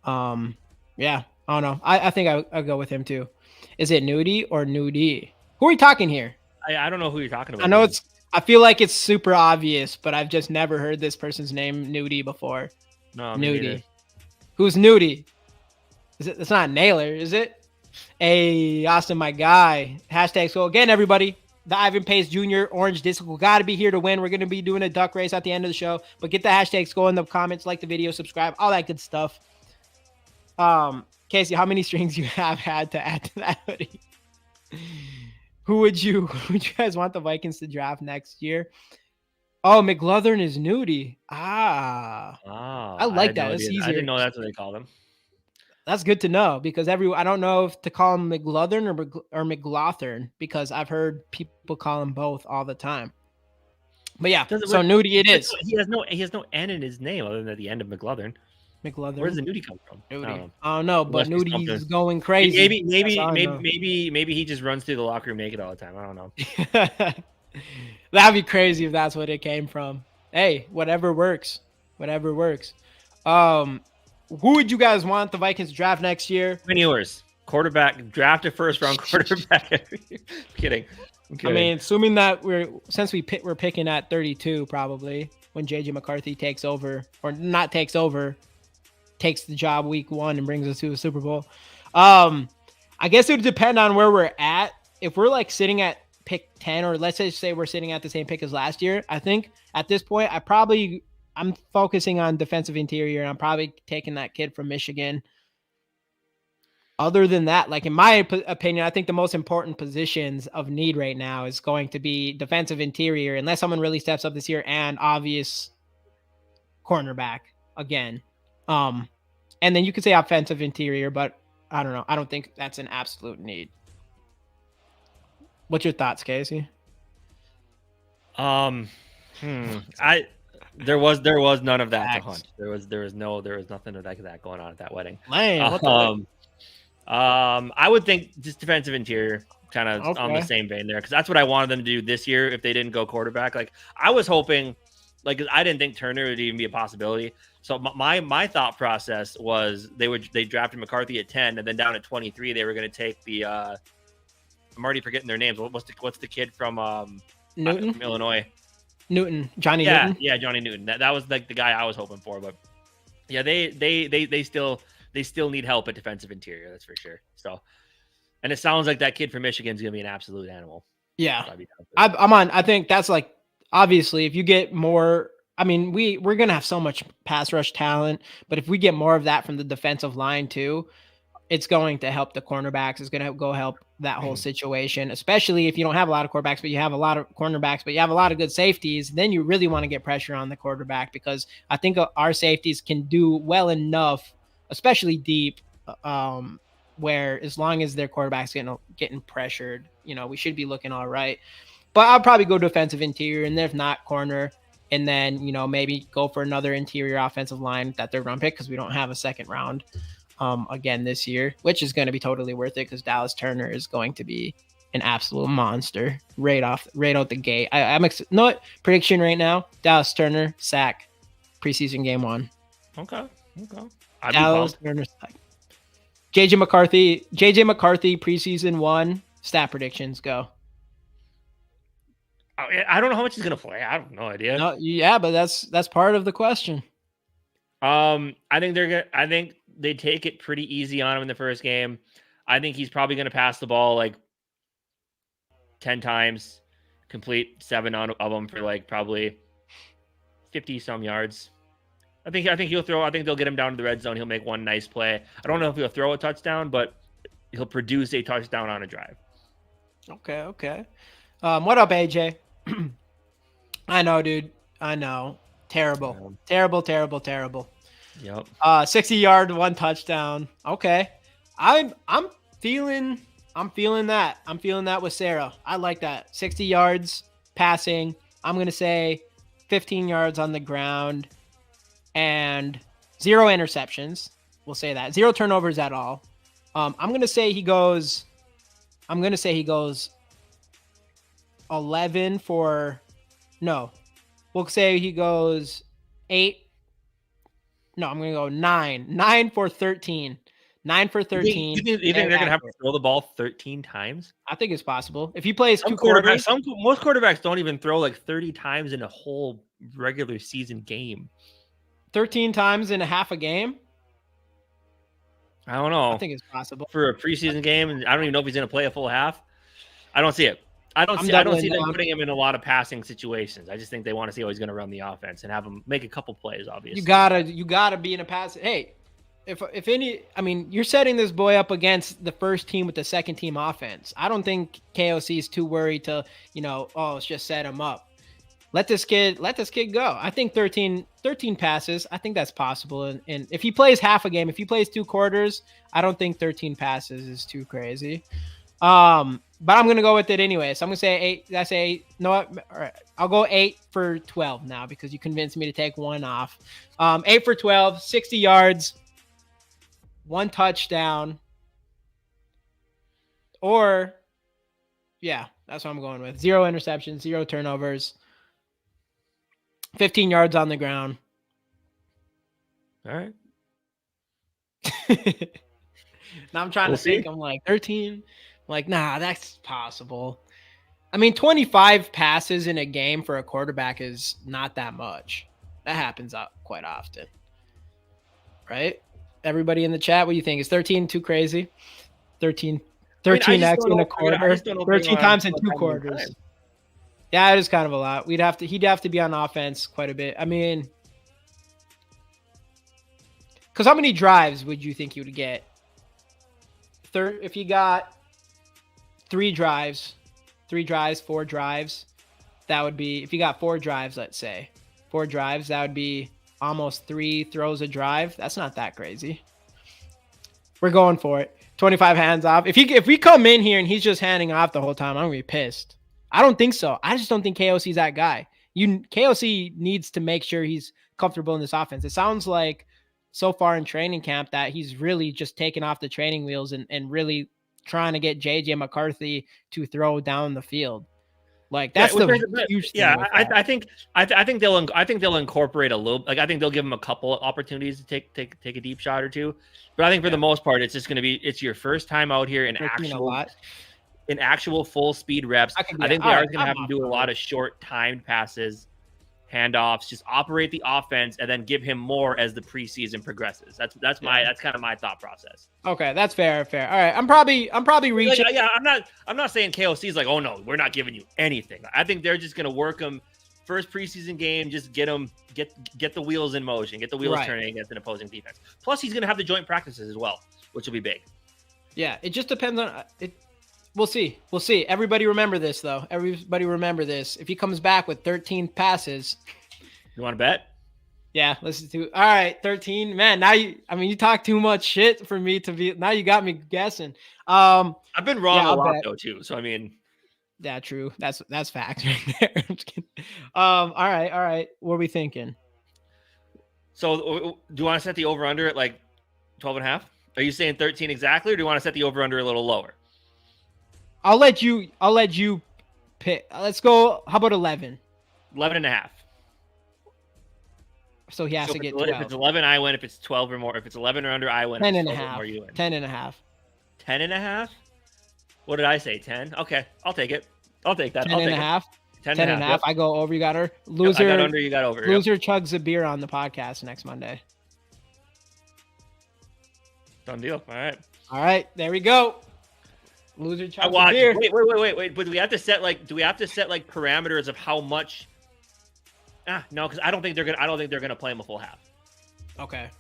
Yeah, I don't know. I think I'll go with him too. Is it Nudie or Nudie? Who are we talking here? I don't know who you're talking about. I know I feel like it's super obvious, but I've just never heard this person's name Nudie before. No, Nudie. Who's Nudie? It's not Naylor, is it? Hey, Austin, my guy. Hashtag Skol. Again, everybody. The Ivan Pace Jr. Orange Disco got to be here to win. We're going to be doing a duck race at the end of the show. But get the hashtag Skol in the comments, like the video, subscribe, all that good stuff. Casey, how many strings you have had to add to that hoodie? Who would you guys want the Vikings to draft next year? Oh, McLaurin is Nudie. I like that. It's easier. I didn't know that's what they called him. That's good to know, because I don't know if to call him McLaurin or McLaughlin, because I've heard people call him both all the time. But yeah, so Nudie it is. He has no N in his name other than at the end of McLaurin. McLaurin. Where does the Nudie come from? Nudie. I don't know, but Nudie's going crazy. Maybe he just runs through the locker room naked all the time. I don't know. That'd be crazy if that's what it came from. Hey, whatever works. Who would you guys want the Vikings to draft next year? Ewers, quarterback, draft a first round quarterback. I'm kidding. I mean, assuming that we're picking at 32 probably when JJ McCarthy takes over, or not takes over, takes the job week 1 and brings us to a Super Bowl. I guess it would depend on where we're at. If we're like sitting at pick 10, or let's just say we're sitting at the same pick as last year, I think at this point I'm focusing on defensive interior, and I'm probably taking that kid from Michigan. Other than that, like in my opinion, I think the most important positions of need right now is going to be defensive interior, unless someone really steps up this year, and obvious cornerback again. And then you could say offensive interior, but I don't know. I don't think that's an absolute need. What's your thoughts, Casey? There was none of that to hunt. There was nothing of that going on at that wedding. I would think just defensive interior, kind of on the same vein there, because that's what I wanted them to do this year if they didn't go quarterback. Like I was hoping, like I didn't think Turner would even be a possibility. So my thought process was they drafted McCarthy at 10, and then down at 23 they were going to take the I'm already forgetting their names. What's the kid from Newton? From Illinois? Newton, Johnny Newton. Yeah, Johnny Newton. That was like the guy I was hoping for, but yeah, they still need help at defensive interior, that's for sure. So, and it sounds like that kid from Michigan is gonna be an absolute animal. Yeah, I'm on. I think that's like, obviously if you get more. I mean, we're gonna have so much pass rush talent, but if we get more of that from the defensive line too, it's going to help the cornerbacks. It's going to go help that whole situation, especially if you don't have a lot of quarterbacks, but you have a lot of cornerbacks, but you have a lot of good safeties. Then you really want to get pressure on the quarterback, because I think our safeties can do well enough, especially deep, where as long as their quarterback's getting pressured, we should be looking all right. But I'll probably go defensive interior, and if not, corner. And then, maybe go for another interior offensive line, that third round pick, because we don't have a second round again this year, which is going to be totally worth it, because Dallas Turner is going to be an absolute monster right out the gate. Prediction right now: Dallas Turner sack preseason game 1. Okay. I'd be Dallas pumped. Turner. JJ McCarthy. JJ McCarthy preseason 1 stat predictions go. I don't know how much he's gonna play. I have no idea. No, yeah, but that's part of the question. I think they take it pretty easy on him in the first game. I think he's probably gonna pass the ball like 10 times, complete 7 of them for like probably 50 some yards. I think he'll throw. I think they'll get him down to the red zone. He'll make one nice play. I don't know if he'll throw a touchdown, but he'll produce a touchdown on a drive. Okay. What up, AJ? I know, dude. I know. Terrible. Terrible. Yep. 60-yard, 1 touchdown. Okay. I'm feeling that. I'm feeling that with Sarah. I like that. 60 yards passing. I'm going to say 15 yards on the ground and 0 interceptions. We'll say that. 0 turnovers at all. I'm going to say he goes 11 for no. We'll say he goes 8. No, I'm going to go 9. 9 for 13. 9 for 13. You think they're going to have to throw the ball 13 times? I think it's possible. If he plays 2 quarters. Most quarterbacks don't even throw like 30 times in a whole regular season game. 13 times in a half a game? I don't know. I think it's possible. For a preseason game, and I don't even know if he's going to play a full half. I don't see it. I don't see them putting him in a lot of passing situations. I just think they want to see how he's going to run the offense and have him make a couple plays, obviously. You gotta be in a pass. Hey, if any, I mean, you're setting this boy up against the first team with the second team offense. I don't think KOC is too worried to, let's just set him up. Let this kid go. I think 13 passes. I think that's possible. And if he plays half a game, if he plays 2 quarters, I don't think 13 passes is too crazy. But I'm going to go with it anyway. So I'm going to say 8. That's 8. No, all right. I'll go 8 for 12 now because you convinced me to take 1 off. 8 for 12, 60 yards, 1 touchdown. Or, yeah, that's what I'm going with. 0 interceptions, 0 turnovers, 15 yards on the ground. All right. Now I'm trying to think. I'm like 13. Like, nah, that's possible. I mean, 25 passes in a game for a quarterback is not that much. That happens quite often. Right? Everybody in the chat, what do you think? Is 13 too crazy? 13 X in a quarter. 13 times in 2 quarters. Yeah, it is kind of a lot. He'd have to be on offense quite a bit. I mean, because how many drives would you think you would get? If you got 3 drives, 4 drives, that would be, if you got 4 drives, let's say 4 drives, that would be almost 3 throws a drive. That's not that crazy. We're going for it. 25 hands off. If we come in here and he's just handing off the whole time, I'm gonna be pissed. I don't think so. I just don't think KOC's that guy. KOC needs to make sure he's comfortable in this offense. It sounds like so far in training camp that he's really just taken off the training wheels and really trying to get JJ McCarthy to throw down the field. Like that's the huge thing. Yeah, I think they'll incorporate a little. Like I think they'll give him a couple of opportunities to take a deep shot or 2. But I think for the most part, it's just going to be your first time out here in actual full speed reps. I think they are going to have to do a lot of short timed passes, handoffs, just operate the offense, and then give him more as the preseason progresses. That's kind of my thought process. Okay, that's fair. All right, I'm probably reaching. Like, yeah, I'm not saying KOC is like, oh no, we're not giving you anything. I think they're just gonna work him first preseason game, just get the wheels in motion, get the wheels turning against an opposing defense. Plus, he's gonna have the joint practices as well, which will be big. Yeah, it just depends on it. We'll see. Everybody remember this, though. If he comes back with 13 passes. You want to bet? Yeah, listen to it. All right, 13. Man, now you talk too much shit for me to be. Now you got me guessing. I've been wrong a lot, though, too. So, I mean. Yeah, true. That's facts right there. I'm just kidding. All right. What are we thinking? So, do you want to set the over-under at like 12.5? Are you saying 13 exactly, or do you want to set the over-under a little lower? I'll let you pick. Let's go. How about 11? 11.5. So he has So to get if 12. it's 11, I win. If it's 12 or more, if it's 11 or under, I win. 10 if and it's a 12 or half. more, you win. 10 and a half. 10 and a half? What did I say? 10? Okay, I'll take it. I'll take that. 10 I'll and take a it. half. 10 10 and a half. Yep. I go over, you got her. Yep, Loser. I got under, you got over. Loser chugs a beer on the podcast next Monday. Done deal. All right. All right, there we go. Loser chugs I watch. a beer. Wait. But do we have to set like parameters of how much? No, because I don't think they're gonna play him a full half. Okay.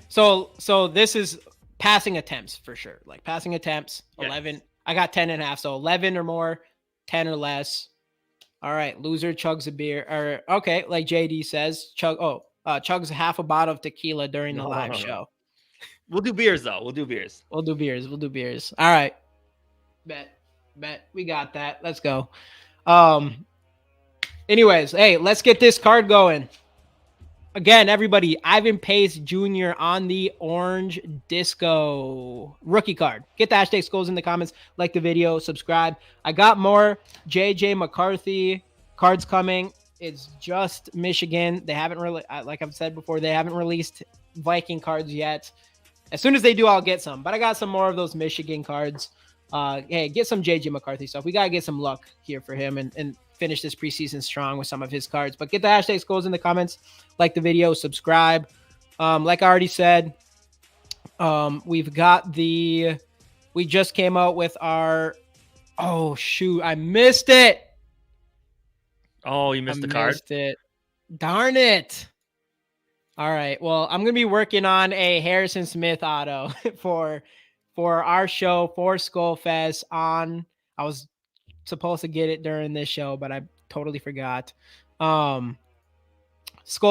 So this is passing attempts for sure. Like passing attempts, 11. I got 10 and a half. So 11 or more, 10 or less. All right. Loser chugs a beer. Or okay, like JD says, chugs half a bottle of tequila during the live show. We'll do beers though. We'll do beers. We'll do beers. All right. Bet. We got that. Let's go. Anyways, hey, let's get this card going. Again, everybody, Ivan Pace Jr. on the orange disco rookie card. Get the hashtag Skols in the comments, like the video, subscribe. I got more JJ McCarthy cards coming. It's just Michigan. They haven't really, like I've said before, they haven't released Viking cards yet. As soon as they do, I'll get some. But I got some more of those Michigan cards. Hey, get some JJ McCarthy stuff. We got to get some luck here for him and finish this preseason strong with some of his cards. But get the hashtag Skols in the comments, like the video, subscribe. Like I already said, we just came out with our, oh shoot, I missed it. Oh, you missed the card? Missed it. Darn it. All right. Well, I'm going to be working on a Harrison Smith auto for our show for Skol Fest I was supposed to get it during this show, but I totally forgot. Skol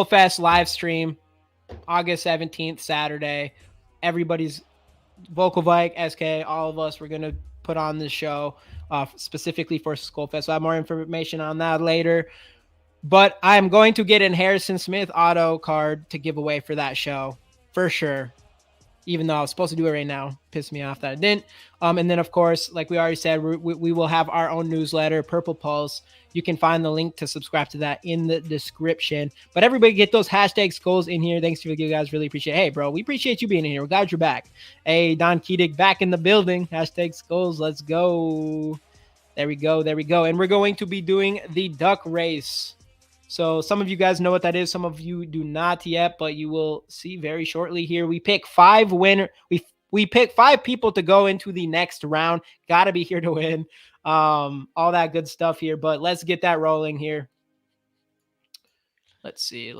Fest live stream, August 17th, Saturday. Everybody's Vocal Vike, SK, all of us, we're going to put on this show specifically for Skol Fest. So I have more information on that later. But I'm going to get an Harrison Smith auto card to give away for that show, for sure. Even though I was supposed to do it right now. Pissed me off that I didn't. And then, of course, like we already said, we will have our own newsletter, Purple Pulse. You can find the link to subscribe to that in the description. But everybody get those hashtag Skols in here. Thanks to you guys. Really appreciate it. Hey, bro, we appreciate you being in here. We're glad you're back. Hey, Don Keating back in the building. Hashtag Skols. Let's go. There we go. And we're going to be doing the duck race. So some of you guys know what that is. Some of you do not yet, but you will see very shortly here. We pick 5 winners. We pick 5 people to go into the next round. Got to be here to win. All that good stuff here, but let's get that rolling here. Let's see.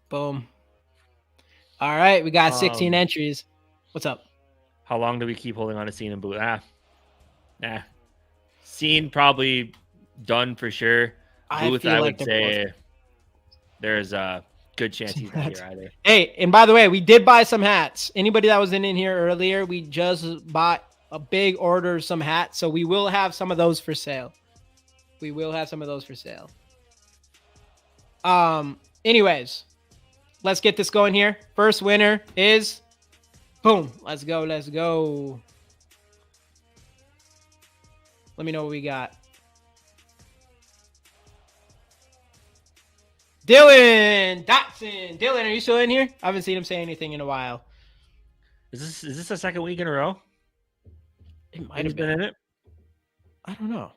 Boom. All right, we got 16 entries. What's up? How long do we keep holding on to Scene and Booth? Scene probably done for sure. Booth, I would say there's a good chance he's not here either. Hey, and by the way, we did buy some hats. Anybody that was in here earlier, we just bought a big order of some hats, so we will have some of those for sale. Anyways, let's get this going here. First winner is boom. Let's go. Let me know what we got. Dylan Dotson. Dylan, are you still in here? I haven't seen him say anything in a while. Is this the second week in a row? It might have been in it. I don't know.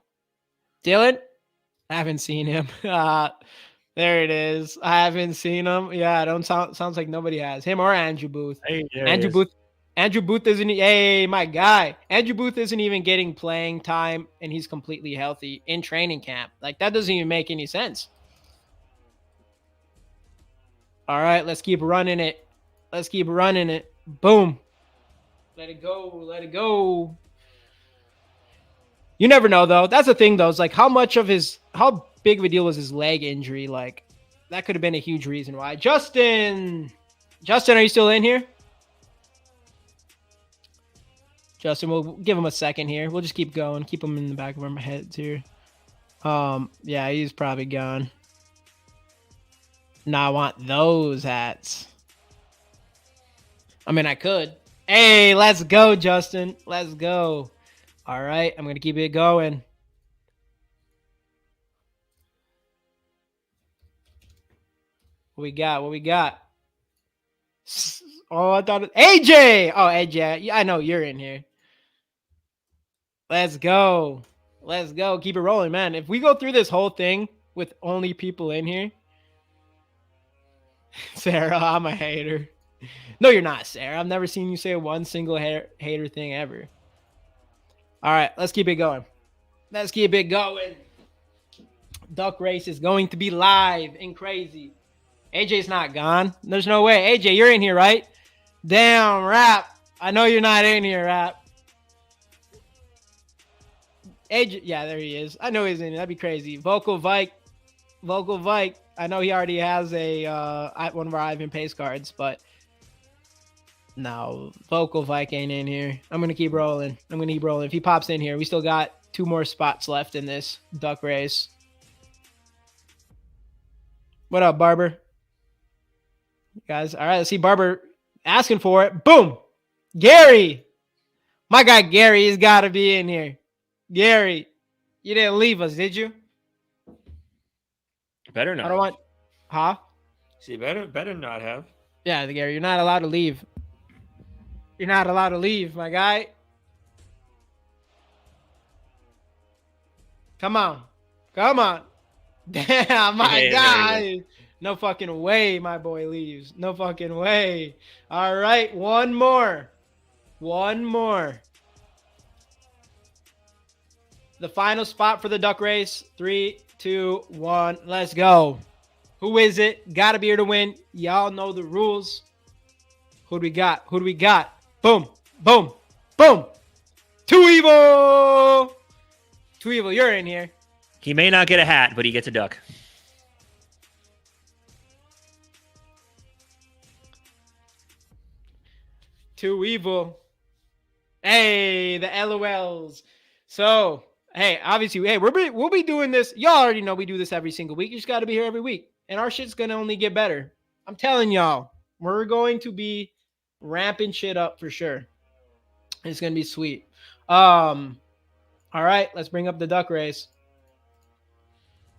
Dylan, I haven't seen him. There it is. I haven't seen him. Yeah, sounds like nobody has him or Andrew Booth. Hey, Andrew Booth isn't. Hey, my guy. Andrew Booth isn't even getting playing time, and he's completely healthy in training camp. Like that doesn't even make any sense. All right, let's keep running it. Boom. Let it go. You never know, though. That's the thing, though. It's like how big of a deal was his leg injury? Like that could have been a huge reason why. Justin, are you still in here? Justin, we'll give him a second here. We'll just keep going. Keep him in the back of our heads here. Yeah, he's probably gone. Now I want those hats. I mean, I could. Hey, let's go, Justin. Let's go. All right, I'm going to keep it going. What we got? What we got? Oh, I thought AJ. Oh, AJ. Yeah, I know you're in here. Let's go. Let's go. Keep it rolling, man. If we go through this whole thing with only people in here, Sarah, I'm a hater. No, you're not, Sarah. I've never seen you say one single hater thing ever. All right, let's keep it going. Let's keep it going. Duck race is going to be live and crazy. AJ's not gone. There's no way. AJ, you're in here, right? Damn, Rap. I know you're not in here, Rap. AJ, yeah, there he is. I know he's in here. That'd be crazy. Vocal Vike. I know he already has one of our Ivan Pace cards, but no, Vocal Vike ain't in here. I'm gonna keep rolling. If he pops in here, we still got 2 more spots left in this duck race. What up, Barber? Guys, all right, let's see Barber asking for it. Boom! Gary! My guy Gary has got to be in here. Gary, you didn't leave us, did you? Better not. I don't want... Huh? See, better not have. Yeah, Gary, you're not allowed to leave. You're not allowed to leave, my guy. Come on. Damn, my guy. No fucking way my boy leaves. No fucking way. All right, one more. The final spot for the duck race. 3, 2, 1. Let's go. Who is it? Gotta be here to win. Y'all know the rules. Who do we got? Boom. 2 Evil. You're in here. He may not get a hat, but he gets a duck. Too Evil. Hey, the LOLs. So, hey, obviously, we'll be doing this. Y'all already know we do this every single week. You just got to be here every week. And our shit's going to only get better. I'm telling y'all, we're going to be ramping shit up for sure. It's going to be sweet. All right, let's bring up the duck race.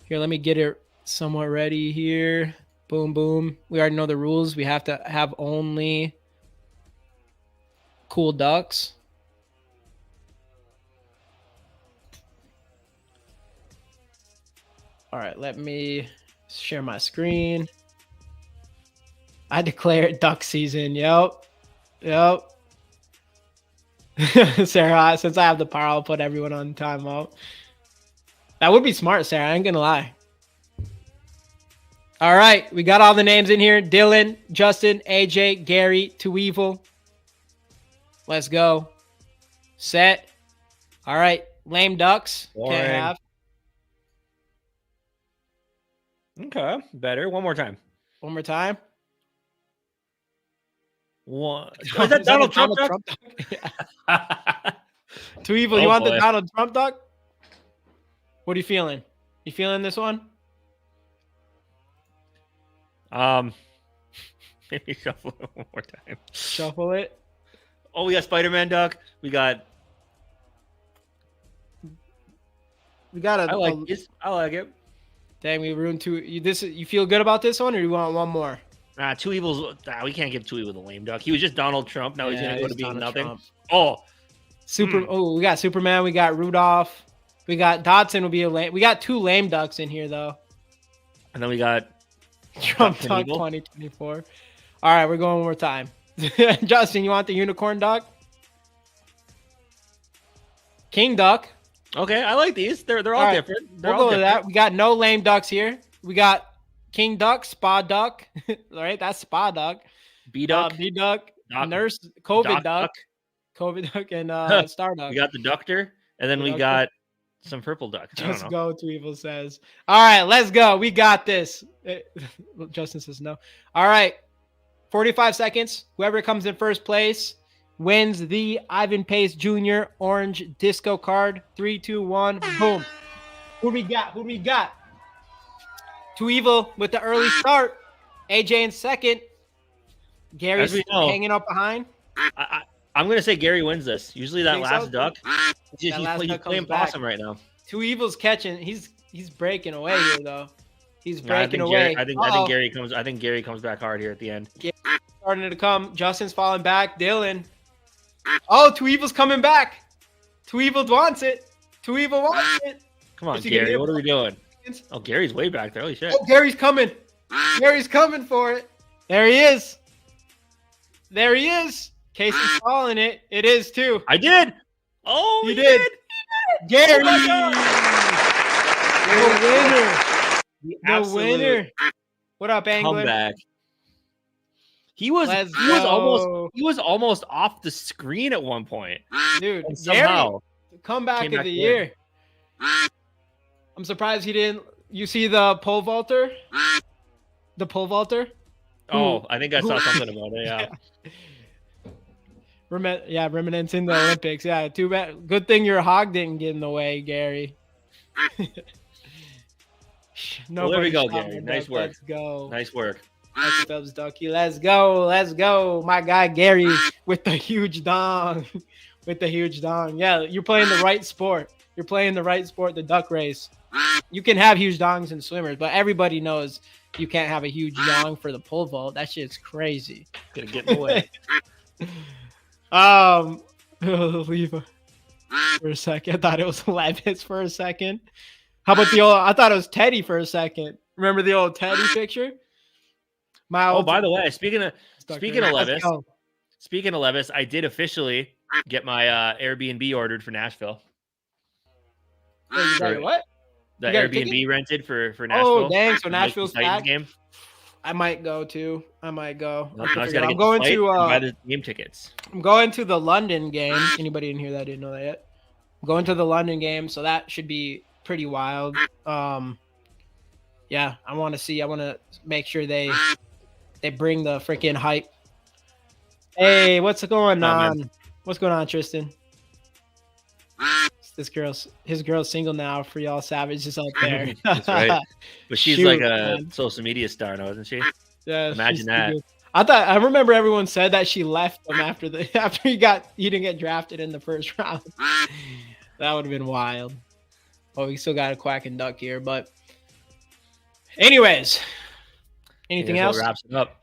Here, let me get it somewhat ready here. Boom, boom. We already know the rules. We have to have only cool ducks. All right, let me share my screen. I declare duck season. Yep. Sarah, since I have the power, I'll put everyone on timeout. That would be smart, Sarah. I ain't gonna lie. All right, we got all the names in here. Dylan, Justin, AJ, Gary, Too Evil. Let's go. Set. All right, lame ducks. Can't have. Okay, better. One more time. One. Is that Donald Trump? Yeah. Too Evil, you want the Donald Trump duck? What are you feeling? You feeling this one? Maybe shuffle it one more time. Shuffle it. Oh, we got Spider-Man duck. We got. I like this. I like it. Dang, we ruined two. You feel good about this one, or you want one more? Too Evil's. We can't give Too Evil the lame duck. He was just Donald Trump. Now he's gonna go to being nothing. Trump. Oh, Oh, we got Superman. We got Rudolph. We got Dodson. Will be a lame. We got 2 lame ducks in here though. And then we got Trump duck 2024. All right, we're going one more time. Justin, you want the unicorn duck? King duck. Okay, I like these. They're all different. We'll go with that. We got no lame ducks here. We got King duck, Spa duck. All right, that's Spa duck. B duck, Nurse, COVID duck, and Star duck. We got the ductor, and then we got some purple ducks. Just go, Too Evil says. All right, let's go. We got this. Justin says no. All right, 45 seconds. Whoever comes in first place wins the Ivan Pace Jr. Orange Disco card. 3, 2, 1, boom. Who we got? Too Evil with the early start. AJ in second. Gary's hanging up behind. I'm going to say Gary wins this. Usually that last duck, he's playing possum right now. Too Evil's catching. He's breaking away here, though. He's No, breaking away. I think Gary comes back hard here at the end. Starting to come. Justin's falling back. Dylan. Oh, Two Evil's coming back. Two Evil wants it. Two Evil wants it. Come on, Gary. What are we doing? Oh, Gary's way back there. Holy shit. Oh, Gary's coming. Gary's coming for it. There he is. There he is. Casey's calling it. It is too. I did. Oh, you did. Gary. The winner. What up, Angler? Comeback. He was almost off the screen at one point. Dude, somehow Gary, comeback of the year. I'm surprised he didn't. You see the pole vaulter? The pole vaulter? Oh, I think I saw something about it. Yeah. Reminiscing the Olympics. Yeah, too bad. Good thing your hog didn't get in the way, Gary. Well, there we go, Gary. Nice work. Let's go. Nice work. Phelps Ducky. Let's go. Let's go. My guy Gary with the huge dong. With the huge dong. Yeah, you're playing the right sport. You're playing the right sport, the duck race. You can have huge dongs in swimmers, but everybody knows you can't have a huge dong for the pole vault. That shit's crazy. Gonna get in the way. Leave for a second. I thought it was Levis for a second. How about the old? I thought it was Teddy for a second. Remember the old Teddy picture? By the way, speaking of Levis, I did officially get my Airbnb ordered for Nashville. What? The Airbnb rented for Nashville. Oh, dang! So Nashville's back. Game. I might go too. I might go. I'm going to buy the game tickets. I'm going to the London game. Anybody in here that didn't know that yet? I'm going to the London game, so that should be pretty wild. Yeah, I want to make sure they bring the freaking hype. Hey, what's going on? Man. What's going on, Tristan? His girl's single now for y'all savages out there. That's right. But she's like a social media star now, isn't she? Yeah. Imagine that. I remember everyone said that she left him after he didn't get drafted in the first round. That would have been wild. Oh, we still got a quack and duck here, but anyways, anything else? That wraps it up.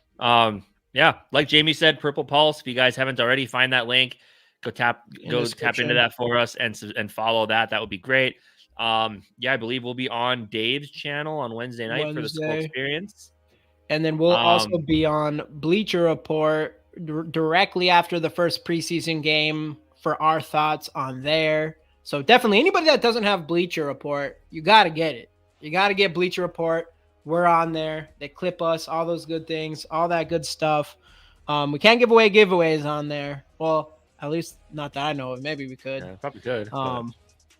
Yeah, like Jamie said, Purple Pulse. If you guys haven't already, find that link. Go tap into that for us and follow that. That would be great. Yeah, I believe we'll be on Dave's channel on Wednesday night for the Skol Experience. And then we'll also be on Bleacher Report directly after the first preseason game for our thoughts on there. So definitely anybody that doesn't have Bleacher Report, you got to get it. You got to get Bleacher Report. We're on there. They clip us, all those good things, all that good stuff. We can't give away giveaways on there. Well, at least not that I know of. Maybe we could. Yeah, probably could.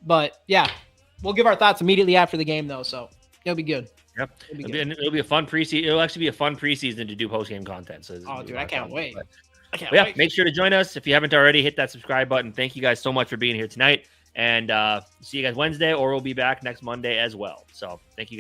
But yeah, we'll give our thoughts immediately after the game though. So it'll be good. Yep. It'll be a fun preseason. It'll actually be a fun preseason to do post-game content. So dude, I can't wait. Make sure to join us. If you haven't already, hit that subscribe button. Thank you guys so much for being here tonight. And see you guys Wednesday, or we'll be back next Monday as well. So thank you guys.